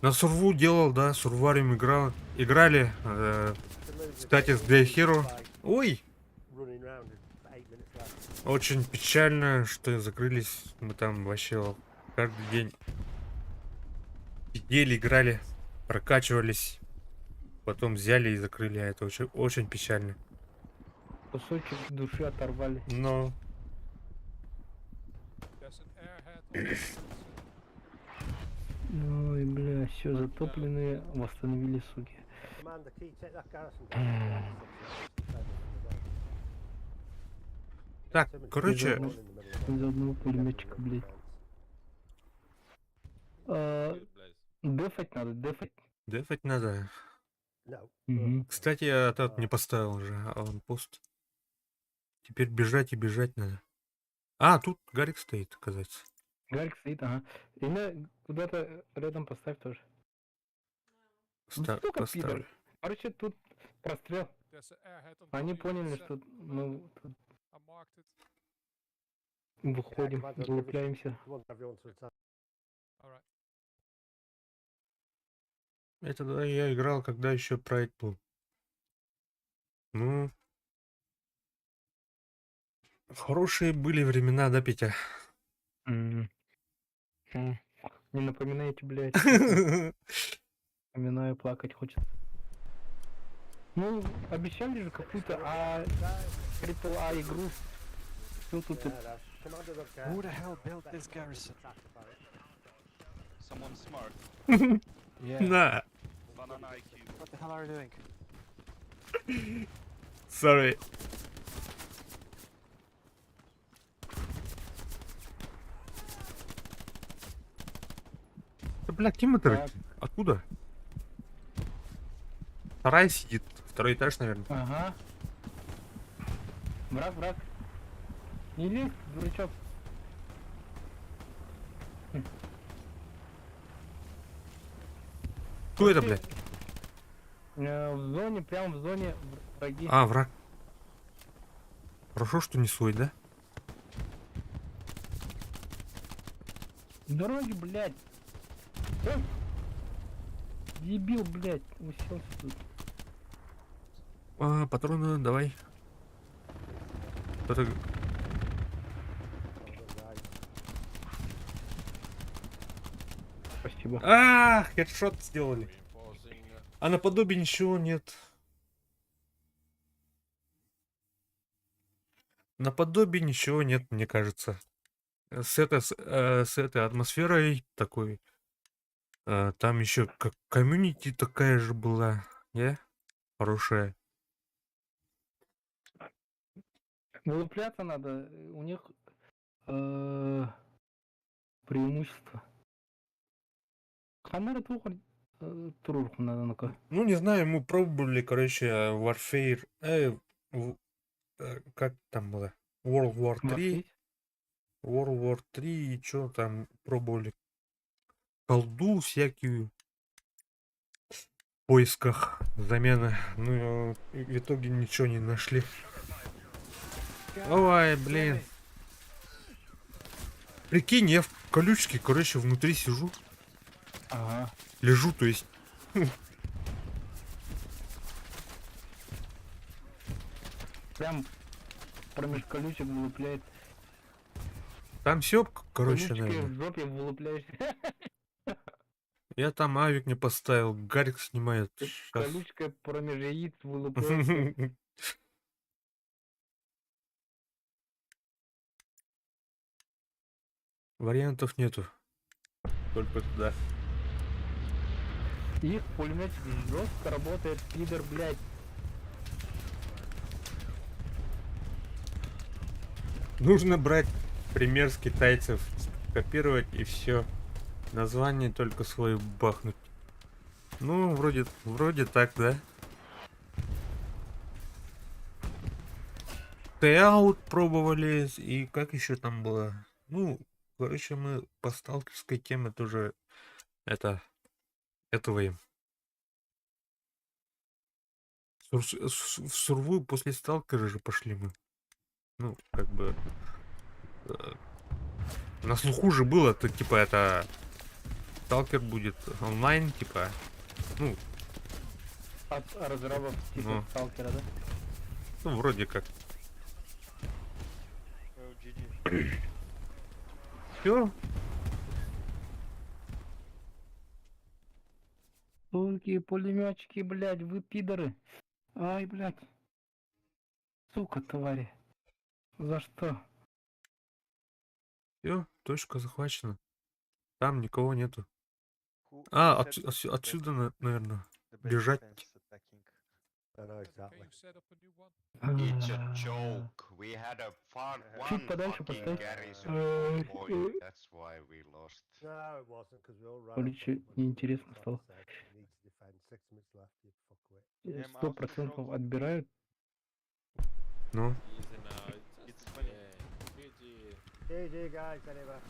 На сурву делал, да, сурвариум играли. To lose the Кстати, с game Day is Hero. by Ой, running round with 8 minutes left. очень печально, что закрылись. Мы там вообще каждый день сидели, играли, прокачивались. Потом взяли и закрыли. А это очень, очень печально. Кусочек души оторвали. Но Ой, бля, все затопленные, восстановили, суки. Commander, can you take that garrison down? так, Too many короче, people in the middle of Из одного пулеметчика, блядь. Good place. Дефать надо, дефать. дефать надо. No. Мгм. Кстати, я этот не поставил уже, аванпост. Теперь бежать и бежать надо. А, тут Гарик стоит, оказывается. Гарик стоит, ага. И куда-то рядом поставь тоже. сука, Поставлю. пидор. Короче, тут прострел. Они поняли, что мы тут выходим, вылупляемся. You want everyone to attack. Это да, я играл, когда еще проект был. Ну, хорошие были времена, да, Петя? М. М. Не напоминайте, блядь. Вспоминаю, плакать хочется. Ну, обещали же какую-то AAA игру. Что тут? Yeah, that's Commander, look, Who the hell built let's this garrison? attack about it. Someone smart. Yeah. На, Banana IQ. What the hell are you doing? sorry. Да, бля, километр. Так. Откуда? Вторая сидит. Второй этаж, наверное. Ага. Враг. Не лезь, дурачок. Кто это, блядь? В зоне, прямо в зоне враги. А, враг. Хорошо, что не свой, да? Дороги, блядь. Ой. Дебил, блядь, уселся тут. А, патроны, давай. Это... On the right. Спасибо. А, хедшот сделали. Reinforcing. А наподобие ничего нет. Наподобие ничего нет, мне кажется. С этой атмосферой такой. Там еще как комьюнити такая же была. Хорошая. Вылупляться надо, у них преимущество. Камера трурку надо ну-ка. Ну, не знаю, мы пробовали, короче, Warfare. Как там было? World War 3. World War 3 и что там пробовали? Колду всякую. В поисках замены. Ну, в итоге ничего не нашли. Ой, блин. Прикинь, я в колючке, короче, внутри сижу. Ага. Лежу, то есть. Прям промеж колючек вылупляет. Там все, короче, Колючкой наверное. в жопе вылупляешься. Я там авик не поставил. Гарик снимает. Щас. Колючкой промеж яиц вылупляешься. Вариантов нету. Только туда. Их пулеметчик жестко работает, пидор, блядь. Нужно брать пример с китайцев, копировать и все. Название только свое бахнуть. Ну, вроде так, да? Тейаут пробовали, и как еще там было? Ну, короче, мы по сталкерской теме тоже этого им. В сурву после сталкера же пошли мы. Ну, как бы... на слуху же было, то типа это... Сталкер будет онлайн, типа... Ну, От разрабов типа Ну. сталкера, да? ну, вроде как. Oh, GG. Все. Только пулеметчики, блядь, вы пидоры. Ай, блядь. Сука, твари. За что? Все, точка захвачена. Там никого нету. Who А, said that отсюда, наверное. the base бежать. defense attacking? I know exactly. It's a joke. We had a fun Чуть one подальше fucking поставь. garrison point. That's why we lost. No, it wasn't, because we all ran. Короче, up, but неинтересно like I стало. said, you need to defend. 6 minutes left, you fuck with. I'm out of 100% control. отбирают. Ну, Easy now. It's funny. GG. GG, guys, anyway.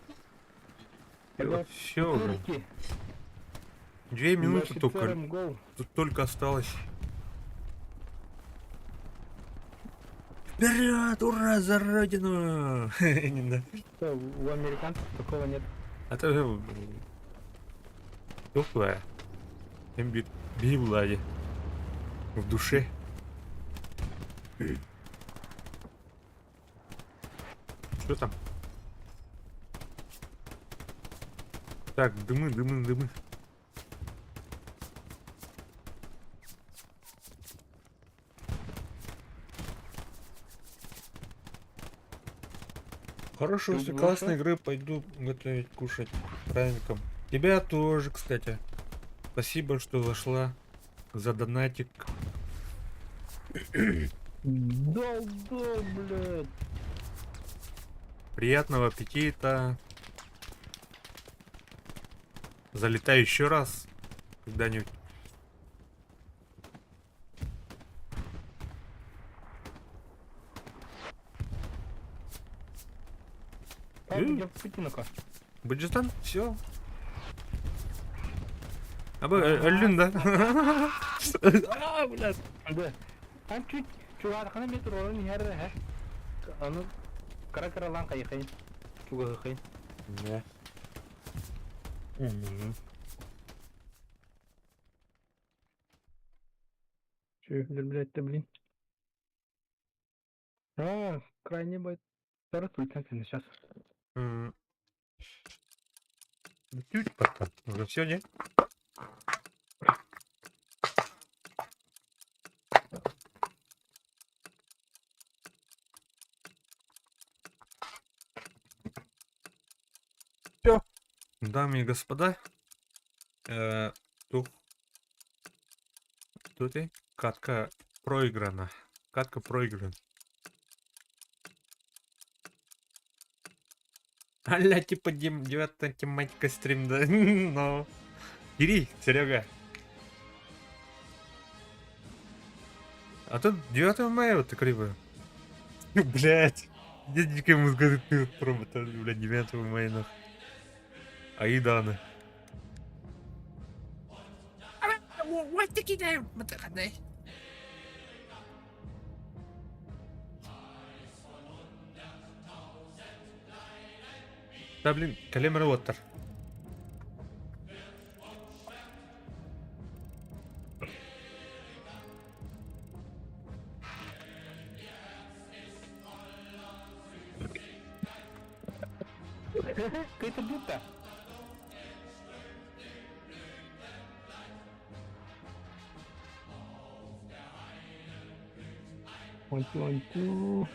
Ребят, все уже. турки, 2 за минуты только. офицером гол. Тут только осталось. Вперед! Ура! За родину! Не знаю. Что, у американцев такого нет. А то... Теплая. Библади. В душе. Что там? Так, дымы. Хорошо, Ты после в классной душе? игры пойду готовить, кушать праздником. Тебя тоже, кстати. Спасибо, что зашла за донатик. Долго, блядь. Приятного аппетита. Залетай еще раз когда-нибудь. Так, где Путинока? Баджистан? Все. Abi öldün de. Aa, блядь. Да. Там чуть чугархана метр орын yerde he. Onu kara lan kayıkayın. Çuga kayın. Ne? Şöyle блядь, да блин. А, крайне будет. Второй тулька, сейчас. Чуть потом. Уже все, не? Все, дамы и господа, тут и катка проиграна. Катка проиграна. Аля, типа, 9 тематика стрим, да? Но... Бери, Серега. А тут 9 мая вот криво. Блять. Дяденька ему говорит, ты вот робота, блядь, 9 мая нахуй. Аиданы. Вот такие да, матаханы. Да, блин, калемер Уоттер. Какая-то будто. Онту.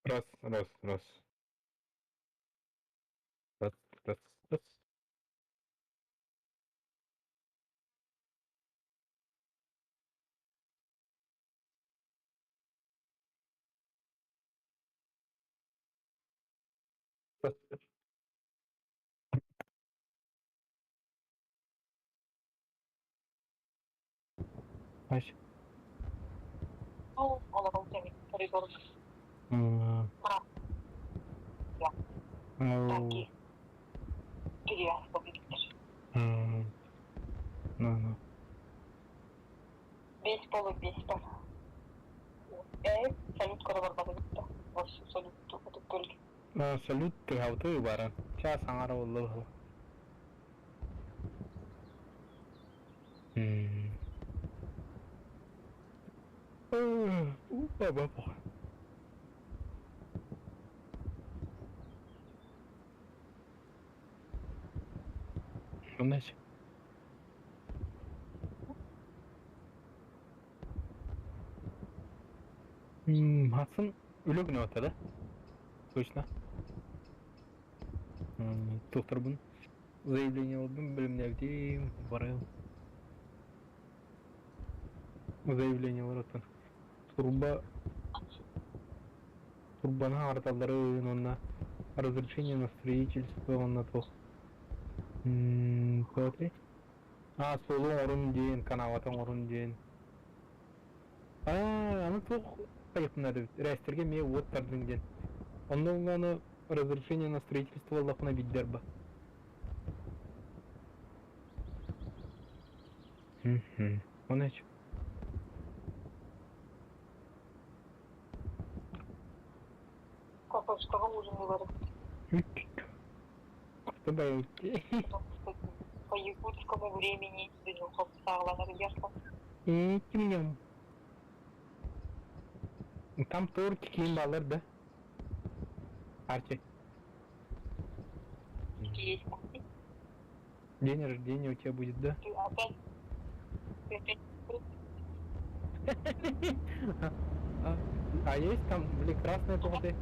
Раз. Раз. Раз. Раз. Раз. Раз. Ась. Ну. Бейс полы. Салют корабарда битті. Осы салют тұқытып бөлге. Салют тыгауты бары. Час аңара олығы. Баба. Нәсе. Хатсын өлі күні өтеді. Точно. Тоқтар бұн. Заявление алдым, білімневдейм, барайым. Заявление var atan. Турбана арталары, онна разрешение на строительство, онна то. Смотри. Солу орын дейін, канаватын орын дейін. Аны тоқ қайықнады. Рәстерге ме оттардың дейін. Онда аны разрешение на строительство лапына биддер ба. Оны әчі. Какой ужин не варит. Что даете? По якутскому времени днюхов сағланыр ясно. Кімнем? Там тур кийин балар да. Арчи. Есть. День рождения у тебя будет, да? Ты опять. Ты опять. А есть там, блин, красные плоты?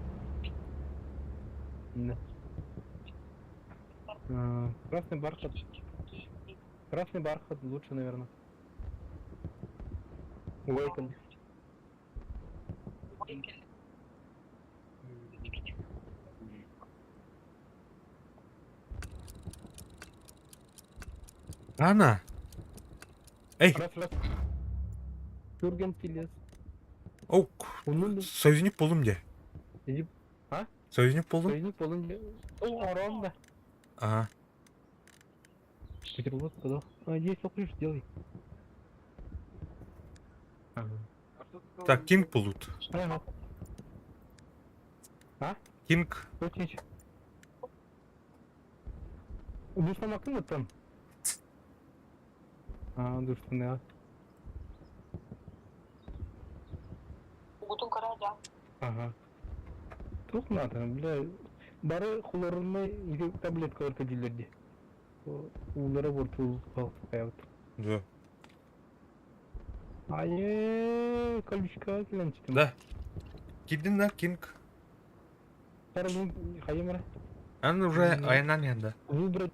Да. Красный бархат. Красный бархат лучше, наверное. Уэйкен. Ана! Эй! Раз. Тургенский лес. Оу! Onun Союзник болдым де. Иди. Союзник болдым? Союзник полон. О, ровно. Ага. Петерлот сказал. Здесь окружь, делай. Так, Кинг болут. Ага. Кинг. Очень. Düşman hakkı mı tam? Düşman ya. Бутылка радио. Ага. Çok надо, бля. Бары хлорный или таблетка orta dillerdi. Ulara vurdu kalkıyor. Да. Aye, kalbişka kilan çıktım. Да. Кидин да, Кинг. Sarılın hayımara. Он уже айнан янда. Выбрать.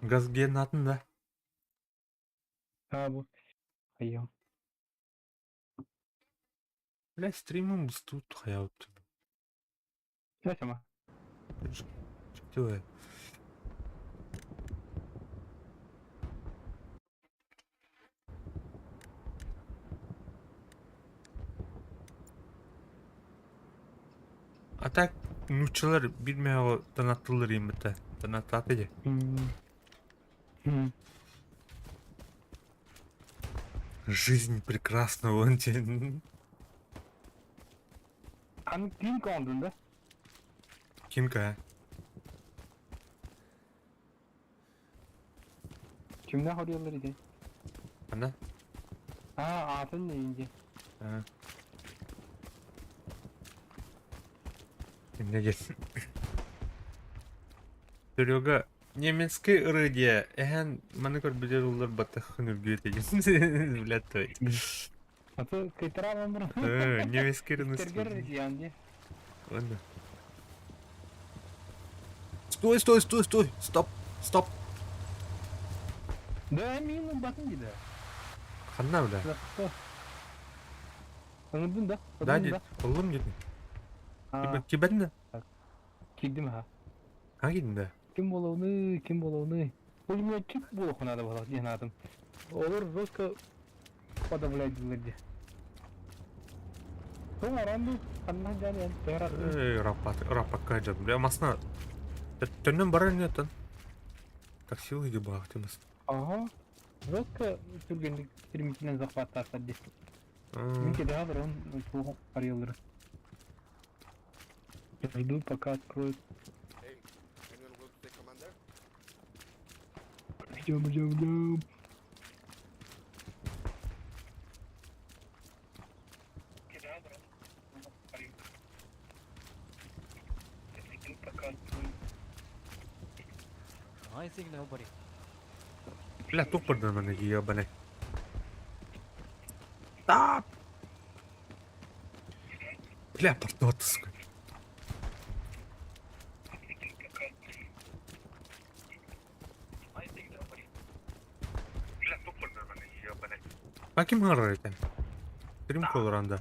Газгенатын да. Bu. Hayım. Бля, стримимыз тут хаят. Ne sama? Что это? А так, нучалар билмей танаттылар ембіті. Танаттаты де. Жизнь прекрасна вон тебе. Hani kim kaldığında? Кинка. Kimden arıyorlar idi? Ана? Atın deyince. Неге. Серега, немецкий ырыдия. Эхен, маны көрбедер олар батахын үргүйет еген. Блядь, той. Atı kıytıra alan bura. Немецкий Terger рынок. yani. Ладно. Стой! Стоп! Da eminim bakın gidi. Ханна, бля. Anladın da. Да, дед, олым дед. Кибен да? Kildim ha. Ha gidin de. Kim bolağını. Pulymetçik bolağına da bala diyen adam. Olur Roska подавляйдилер де. Том аранды канна жаны тера. Рапакка жад. Бля, масна. Төннен бара нетен. Таксилы де бағытымыз. Ага. Roska türgenlik 22'den захватарса де. Минке да бар он туган арыялар. Жду пока откроют. Hey, anyone go to take commander? Ждем. I think nobody. Бля, тупо на ноги ебаный. Стоп! Бля, портот, сука. Bakayım hararken. Stream koloranda.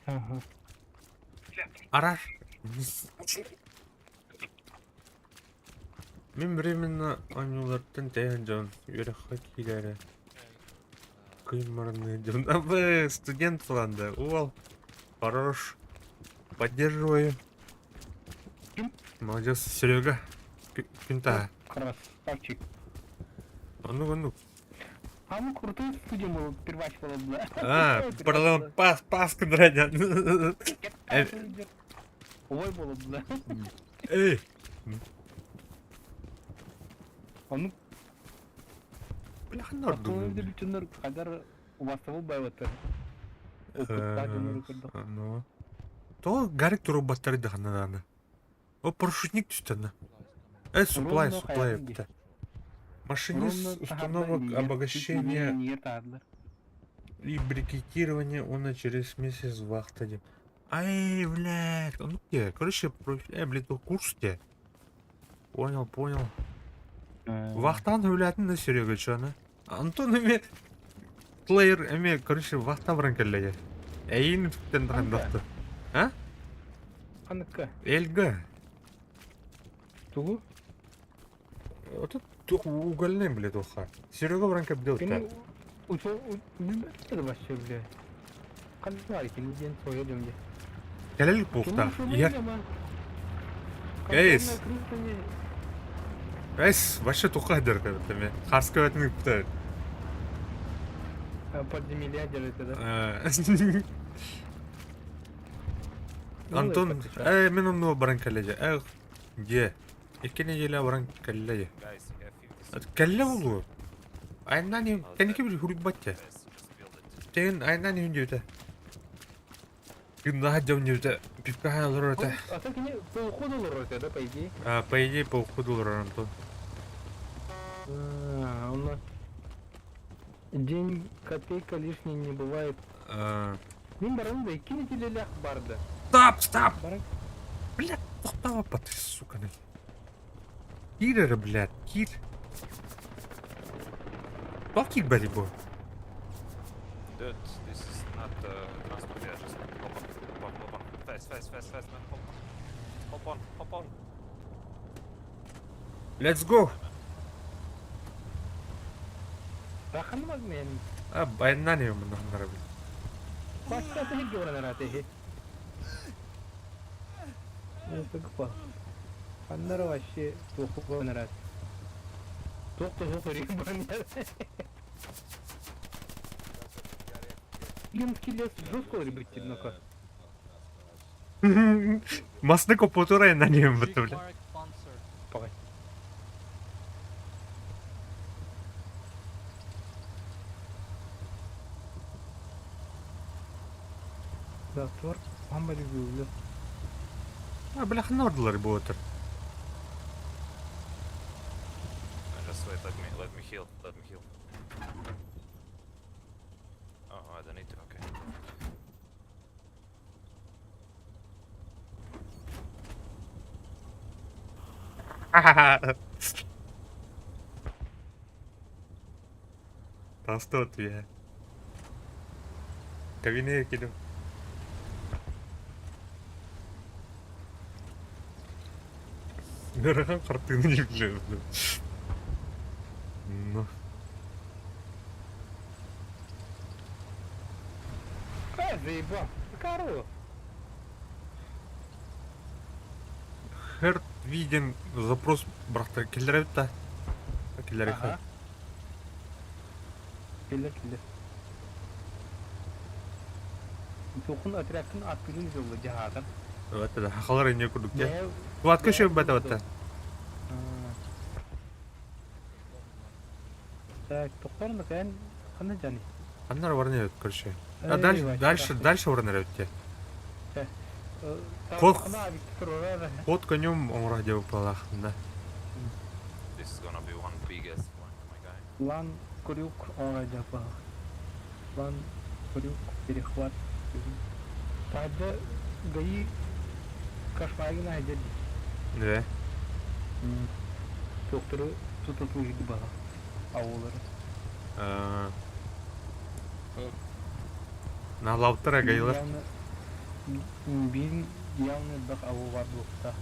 Ага. Arar. Мен временно анюлардан тайынжан үйрек хоккейлері. Кыймарны жан. Вы студент фланда. Увал. Хорош. Поддерживаю. Молодец, Серега. Пинта. Красавчик. Ну. Ama kurtuluş stüdyum olup bir baş buladılar. Pardon, pas kıdıracan. Olay buladılar. Ey. Onu Бляханар Автомобильде дум. бүтүнөр кадар убастабыл байбаттар. Ну. То гарик турубаттары да ханаданы. О парашютник түстәне. Supply, Ровно supply каягын это. Ровно Машинист, установок обогащения и брикетирование он через месяц вахта. Ай, блядь, ну где? Короче, блядь, курс где? Понял. Вахтан гулятын да Серега чаны. Антон эме плеер эме, короче, вахта баран келлеге. Эйин түптен дагандакты. А? Каныкка. Элга. Тугу. Вот тут угольный, блядь, уха. Серега баран кепдел Кени та. учо билбеттер башы биле. Кандай кени ден соя демде. Келелик буфта. Яр. Эйс. Эйс, вообще туха дырка эме. Харска өтүнүп бүттө. Подземелья делает, да? Антон, мен onu баран кележе. Где? Экене желе баран кележе. Guys, you have 50 Келле болу. Айнан не, тенеке бир хурик батча. seconds, just build it. Тен айнан не үндүтө. Гүнда хаджам үндүтө. Пипка халыр өтө. А так кени полходу лор да, по идее. По идее, по уходу Антон. Он день копейка лишней не бывает. Мин баран да кини телелях барды. Стоп! Баран. Блядь, тохтава ты, сука. Кир, блядь, кир. Кир бали бо. Dude, this is not transport, yeah, just hop on. Fast, man, hop on. Let's go. Раханмаз мен. Айнан не мына нара. Başka tehir görünür tehir. Это купа. Аннары вообще плохо görünür. Тохто хохорим броня. Генский лес жестко ребятки, ну-ка. Масны копотура айнан не мына, блядь. Погоди. Да, твор, мама любил. Бляха нордылар бу отыр. Just wait, let me heal. Oh, I don't need to, okay. Таста отве. Кавине киду. Норахан картины не билем. Ну. Заебал. Корову. Хер виден запрос брахта келер та. Келер Ага. Келер. Тохун отрядтын аттырын жолы жаһадан. Вот да хакалар эне курдук те. Кулатка шөп бата бата. Так, тоқтарында кән қандай жаны? Аннар барне короче. Эй, Дальше барне өтте. Кох. Ход конем омра деп палахында. This is gonna be one biggest one, my guy. Лан крюк оңай жапа. Лан крюк перехват. Тады гаи кашмайгын айдеді. Да. Тоқтыры тұтату еді баға. Ауылары. На лавтара гайлар. Бин явно дақ ауыл бар бұлықта.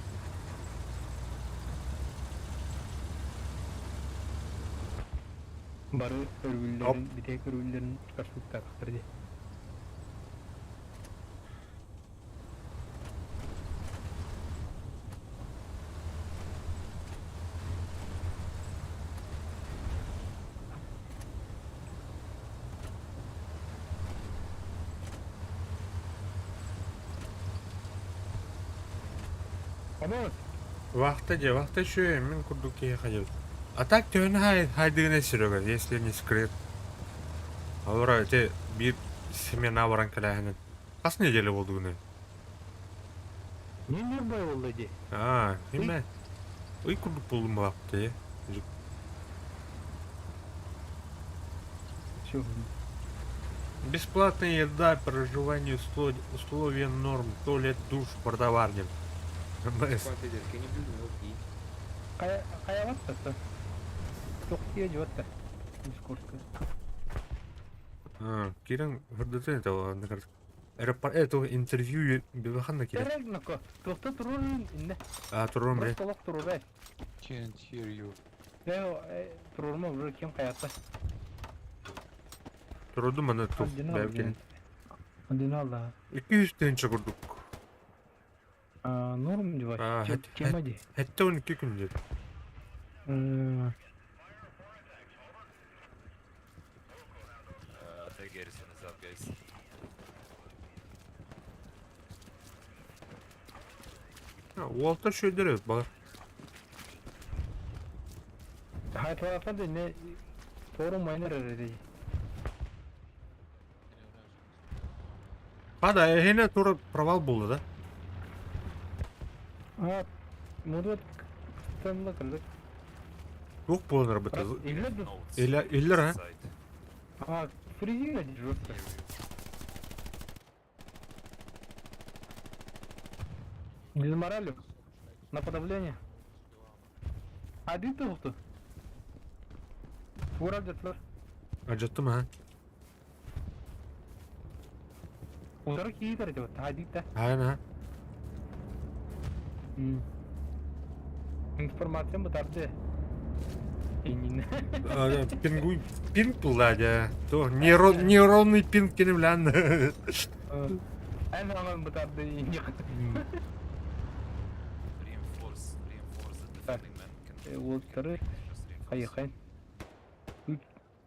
Бары өргүллерін, бітек өргүллерін кашуттар қырды. Ama Вахта де, вахта шө, мен курдук ке хажаб. А так тёне хайдыгына Серега, если не секрет. Алора эти bir семена баран калахынын. Кас неделе болду күнү? Не бай болду же. Неме? Ой курдук болдум бапты. Чё? Бесплатная еда, проживание, условия норм, туалет, душ, продаварня. МС. Каяватта. Çok iyi cevapta. Discord'da. Кирен вырдыты этого, это интервью бебаханна кирен. Терек нако. Тохта турурun inne. Турум бре. Просто лок турурай. Can't hear you. Турурма уже кем каятта. Турудум аны туп Адина бәбкен. Адина. 200 тенче курдук. Норм девай. Кем ади? Хәтта 12 күндө. Take gerisiniz up guys. Уолтер шөйдөрө бар. Hayatlardan da ne sorun minor dedi. Ада, эне тура провал болду да. Модут tanımla kırdık. Yok болду работа. İlle Notes. Иллер, а? Side. Freezing ne diyor? Без морали. На подавление. Один ты ухту. Урадятlar. Acıttım ha. Uzarak iyi derece var. Hadi de. Aynen. Информация бутарды. Инин. Пингуй. Пинг пулладя. То нейронный пинг кенемлян. Эн анан бутарды инин. Reinforce the defending man can Ултары just reinforce. кайхайн.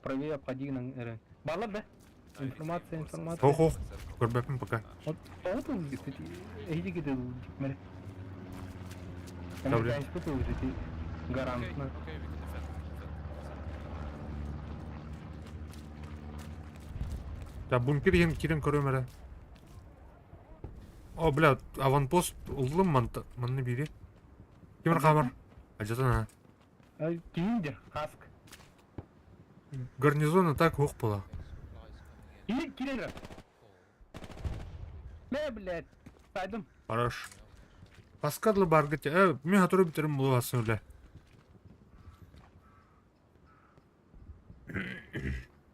Проверь подигнан эрен. Балла да? Информация. Хох. Көрбөпүм пока. Вот это будет, кстати, эти где-то мере. Добре. Я испытываю эти гарантно. Okay, we can defend. Да, бункер кирен көрөм эле. О, бля, аванпост улдум манны бири. Кимер камер? Ажатана. Киндер, каск. Гарнизон так хук була. И кирера. Не, блядь, сайдым. Хорош. Паскадлы баргыт. Мен хатуру битерим буласың эле.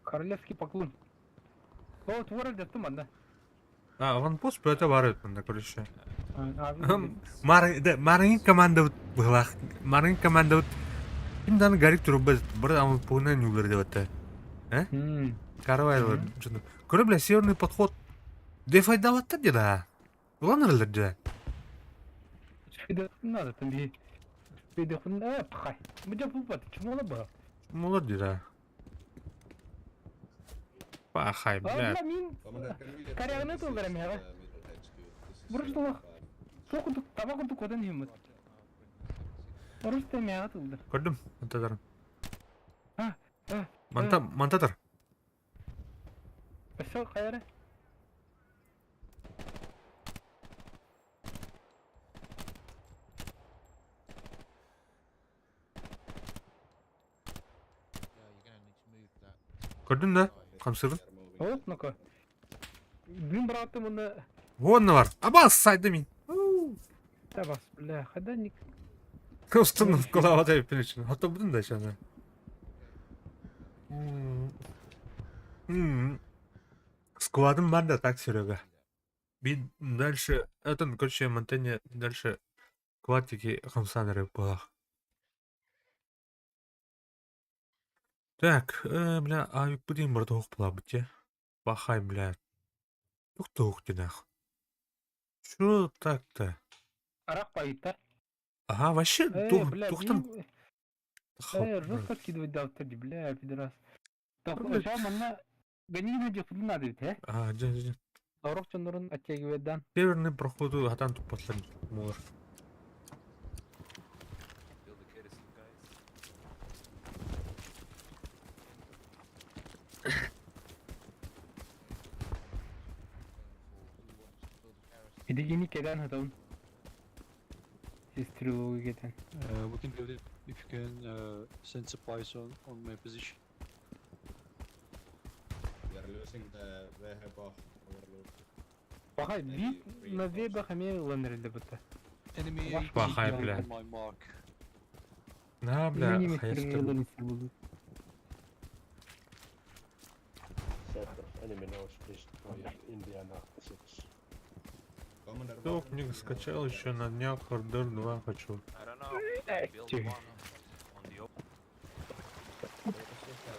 Королевский поклон. Вот ворог да туман, да. Аванпост бөтө бар өтмүндө көрүшө. А, Марин команда была. Марин команда Кимдан гарик турбез бір аванпостунан югерде өтө. Каравайлар. Көрө бля, северный подход. Дефайдаватты деда. Уланырлар да. Шпида надо там би. Шпида хунда пхай. Бля, пупат, чмо лаба. Молодец, да. Пахай, бля. Бля, мин. Каряганы толдырам яга. Бурыштылык. Сокудук, табакудук кодан химмет. Орусты мяга толды. Көрдүм, мантадар. А. Мантадар. Эсо кайра. Көрдүм да? Камсырын. Вот ну-ка. Блин, брат, мына. Вон бар. Абас сайды мин. Табас, бля, ходальник. Костун колавата өпүнүчүн. Хата будун да шана. Складым бар да так, Серега. Бин дальше... Это, короче, Монтане дальше кватики хамсанеры была. Так, бля, а будем бардух плавать, Бахай, бля. Тух ты нах. Что так-то? Арак поит-то. Ага, вообще, Бля, тухтан... жестко скидывать давтер, бля, пидорас. Сейчас мана гони на дефлю надо ведь, А, дядя. Орок чонорун оттягивает дан. Северный проходу хатан тут последний. Мор. Build the garrison, guys. Gini keden hatam. History geten. We can build it if you can send supplies on my position. We are losing the vehicle overload. Bakay bir nazıya bakamaya ulanırdı bu da. Enemy Ваш Плохая, AT бля. on my mark. На, бля, Yeni hayır. metreye bulduk. Set of enemy nose destroyer Indiana 6. Commander, Кто what книгу do you скачал have еще на днях, Хардер 2 хочу. I don't know. Build Чё? one on the open.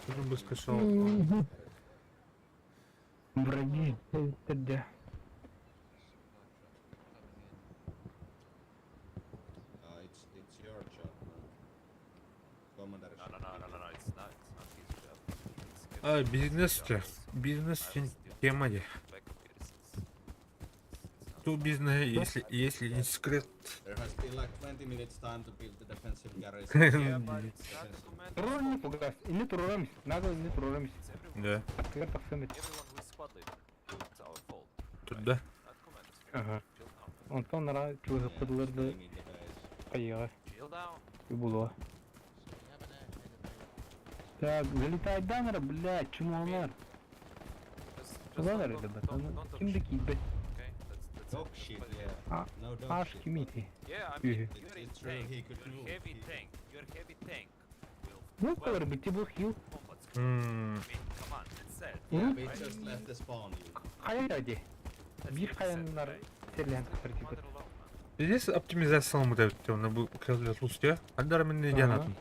Тоже бы скачал. Враги. Это It's your job. Commander, No, it's not his job. It's А, Kevin бизнес Spacey's те. job. Бизнес I те was still тема де. backup here since it's not Тут бизнес, если не секрет. there has been like 20 minutes time to build the defensive garrison. Yeah, but it's not the commander. Турор не пугас. Или турорамис. Надо или турорамис. It's everyone. Да, Открыт таксамит. Everyone who is spot leader. It's our fault. тут да. Not commander's fault. Ага. Chill down. Онтон нара чуга кыдылырды Staying in the base. кайыга. Chill down. И булуа. Так, залетает данера, блядь, чему onlar? Just Куланар don't- это, don't- бат. don't talk Kimdi shit, ki be? okay? That's Dog it. shit, But- yeah. Ah, No dog Aşk shit. kimiti. Yeah, I Ühü. mean, It's- you're a it's true, tank. he could You're move, heavy he- tank. You're heavy tank. Bu kadar bitti bu heal. Combat skill. М, I mean, come on, it's sad. Hı? We just left the spawn. Kaya hadi. That's Bir really kayanlar sad, right? serleyen Commander tartibet. alone, man. Здесь оптимизация на bu klaviaturste. Hadi ben ne Ага. diyeceğim?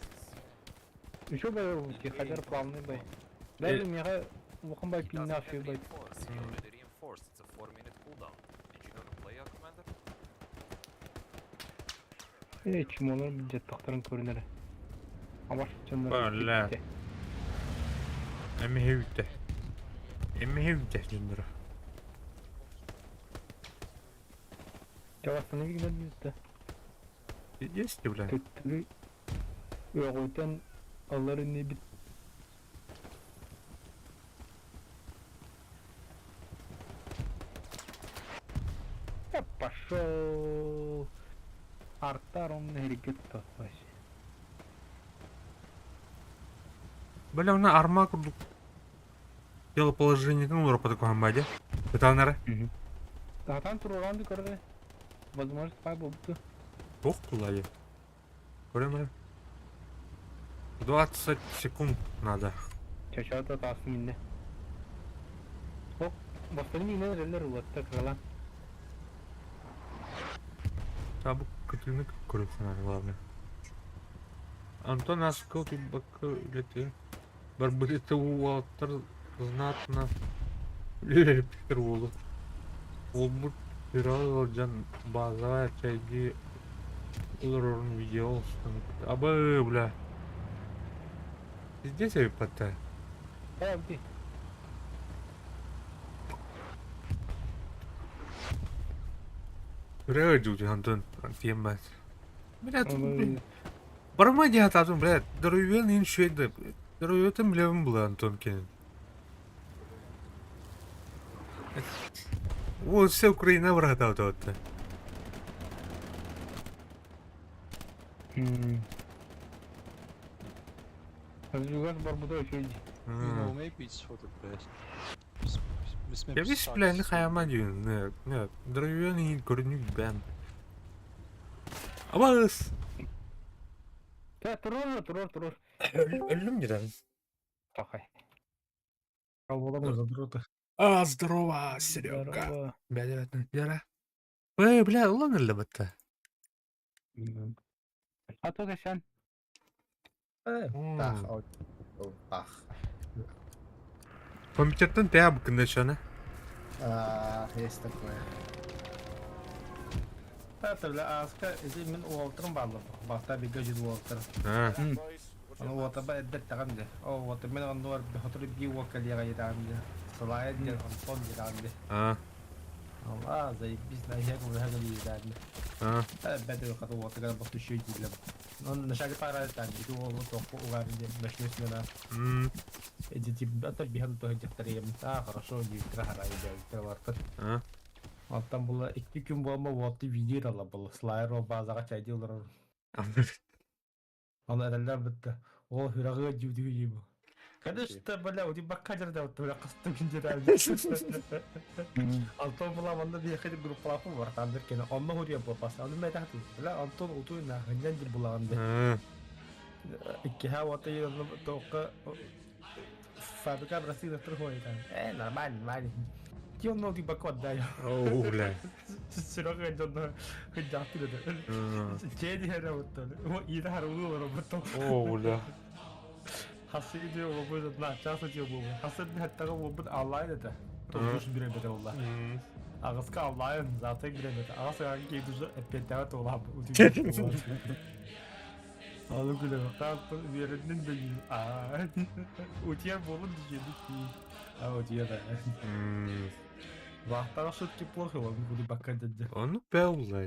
Еще бы ki kadar planlı bay. Даже мега вухам бай He пинна doesn't фи have бай. reinforce. He already reinforced. It's a 4-minute cooldown. Did you gonna play a commander? Чему onlar bir jet taktарын көрінер. Ama canlar. Böyle. Emmi hevde. Emmi hevde jundura. Cevapını bir güzel bizde. Есть бля. Kötülü. Yoğuytan Allah'ın ne bit. Я пошел. Артаром на регетто вообще. Бля, она арма курдук. Телоположение ну по такому хамбаде. Это нара. Zaten tur orandı karı. Возможность kayboldu. Ох, кулай. Время. 20 секунд надо. Çaşağıda tasım inne. Hop. Bastırım yine neler ulattı kralan. А bu kötülük kuruyorsun hani главное. Антон Аскал и Бакалеты. Барбарита Уолтер знатно. Питер Уолл. Олбут Пирал Джан База Чайги Улрон видео. Абы, бля. Здесь я пытаюсь. Hadi. Реагируйте, Антон. Антиембас. Бля, тут, Ama блин. Бармади ататын, бля. Дөрөвен ин шуйды. Дөрөвен билем була Антон кен. Вот все Украина врата вот. Разжигать барбуда еще иди. You know, maybe it's for the best. This map Я весь, sucks, бля, не so- хаямадин. Нет, дөрөвен ин көрнүк бен. Абас. Да, турор. Ölüm gidelim. Тахай. Кого А, здорово, Серега. Здорово. Бля, Яра. Бля, ладно ли бата? А то sen. Комитеттен тя букында шана. Есть такое. Это бля, аска, если мен уолтером барлы. Бақта бига жүз уолтер. А, Аны уолтер ба эддет тагам де. О, уолтер мен андуар бихотыр би уолтер яга етагам де. Салая де, антон етагам де. а, Allah, заебись, на яга уже хага би етагам де. а. Бәдер каты уолтер гана бахту шүй дилем. Он нашаги пара етагам де. Ду уолтер тоқу угар де. Башнес мена. Эти тип, это бихаду то хеджеттер ем. Хорошо, не трахара еде. Тревартер. А. Аттан була 2 күн болма вотты видео ала бұл. Слайер о базаға чайды олар. Аны әдәлдәр бітті. Ол хүрағы жүдігі ебі. Конечно, бля, у тебя кадр да вот бля кастым киндералди. Антон була манда bir хәдә группалапы бар. Там бер кene онны хурия попас. Аны мәдә ту. Бля, Антон утуйна хәннән ди булаганда. Ике хавата йөрнө тоққа фабрика Брасилия торгойдан. Нормально. Тион ноди бакот да. Оу, бля. Сирога жонно хәдәфи да. Чеди хәдә утты. О ида харуу робото. Оу, бля. Hasıl diyor bu böyle la çası diyor bu. Hasıl bir hatta bu bir Allah'ı da. Tomuş bir bebe Allah. Ağızka Allah'ın zaten bir bebe. Ağızka hangi düzü epeyde tola bu. Alı güle bakar bir yerinin de yiyor. Uçuyor bolun diyecek ki. Uçuyor da. Vahtar süt ki plохо, bu bakar dedi. Ну, певла.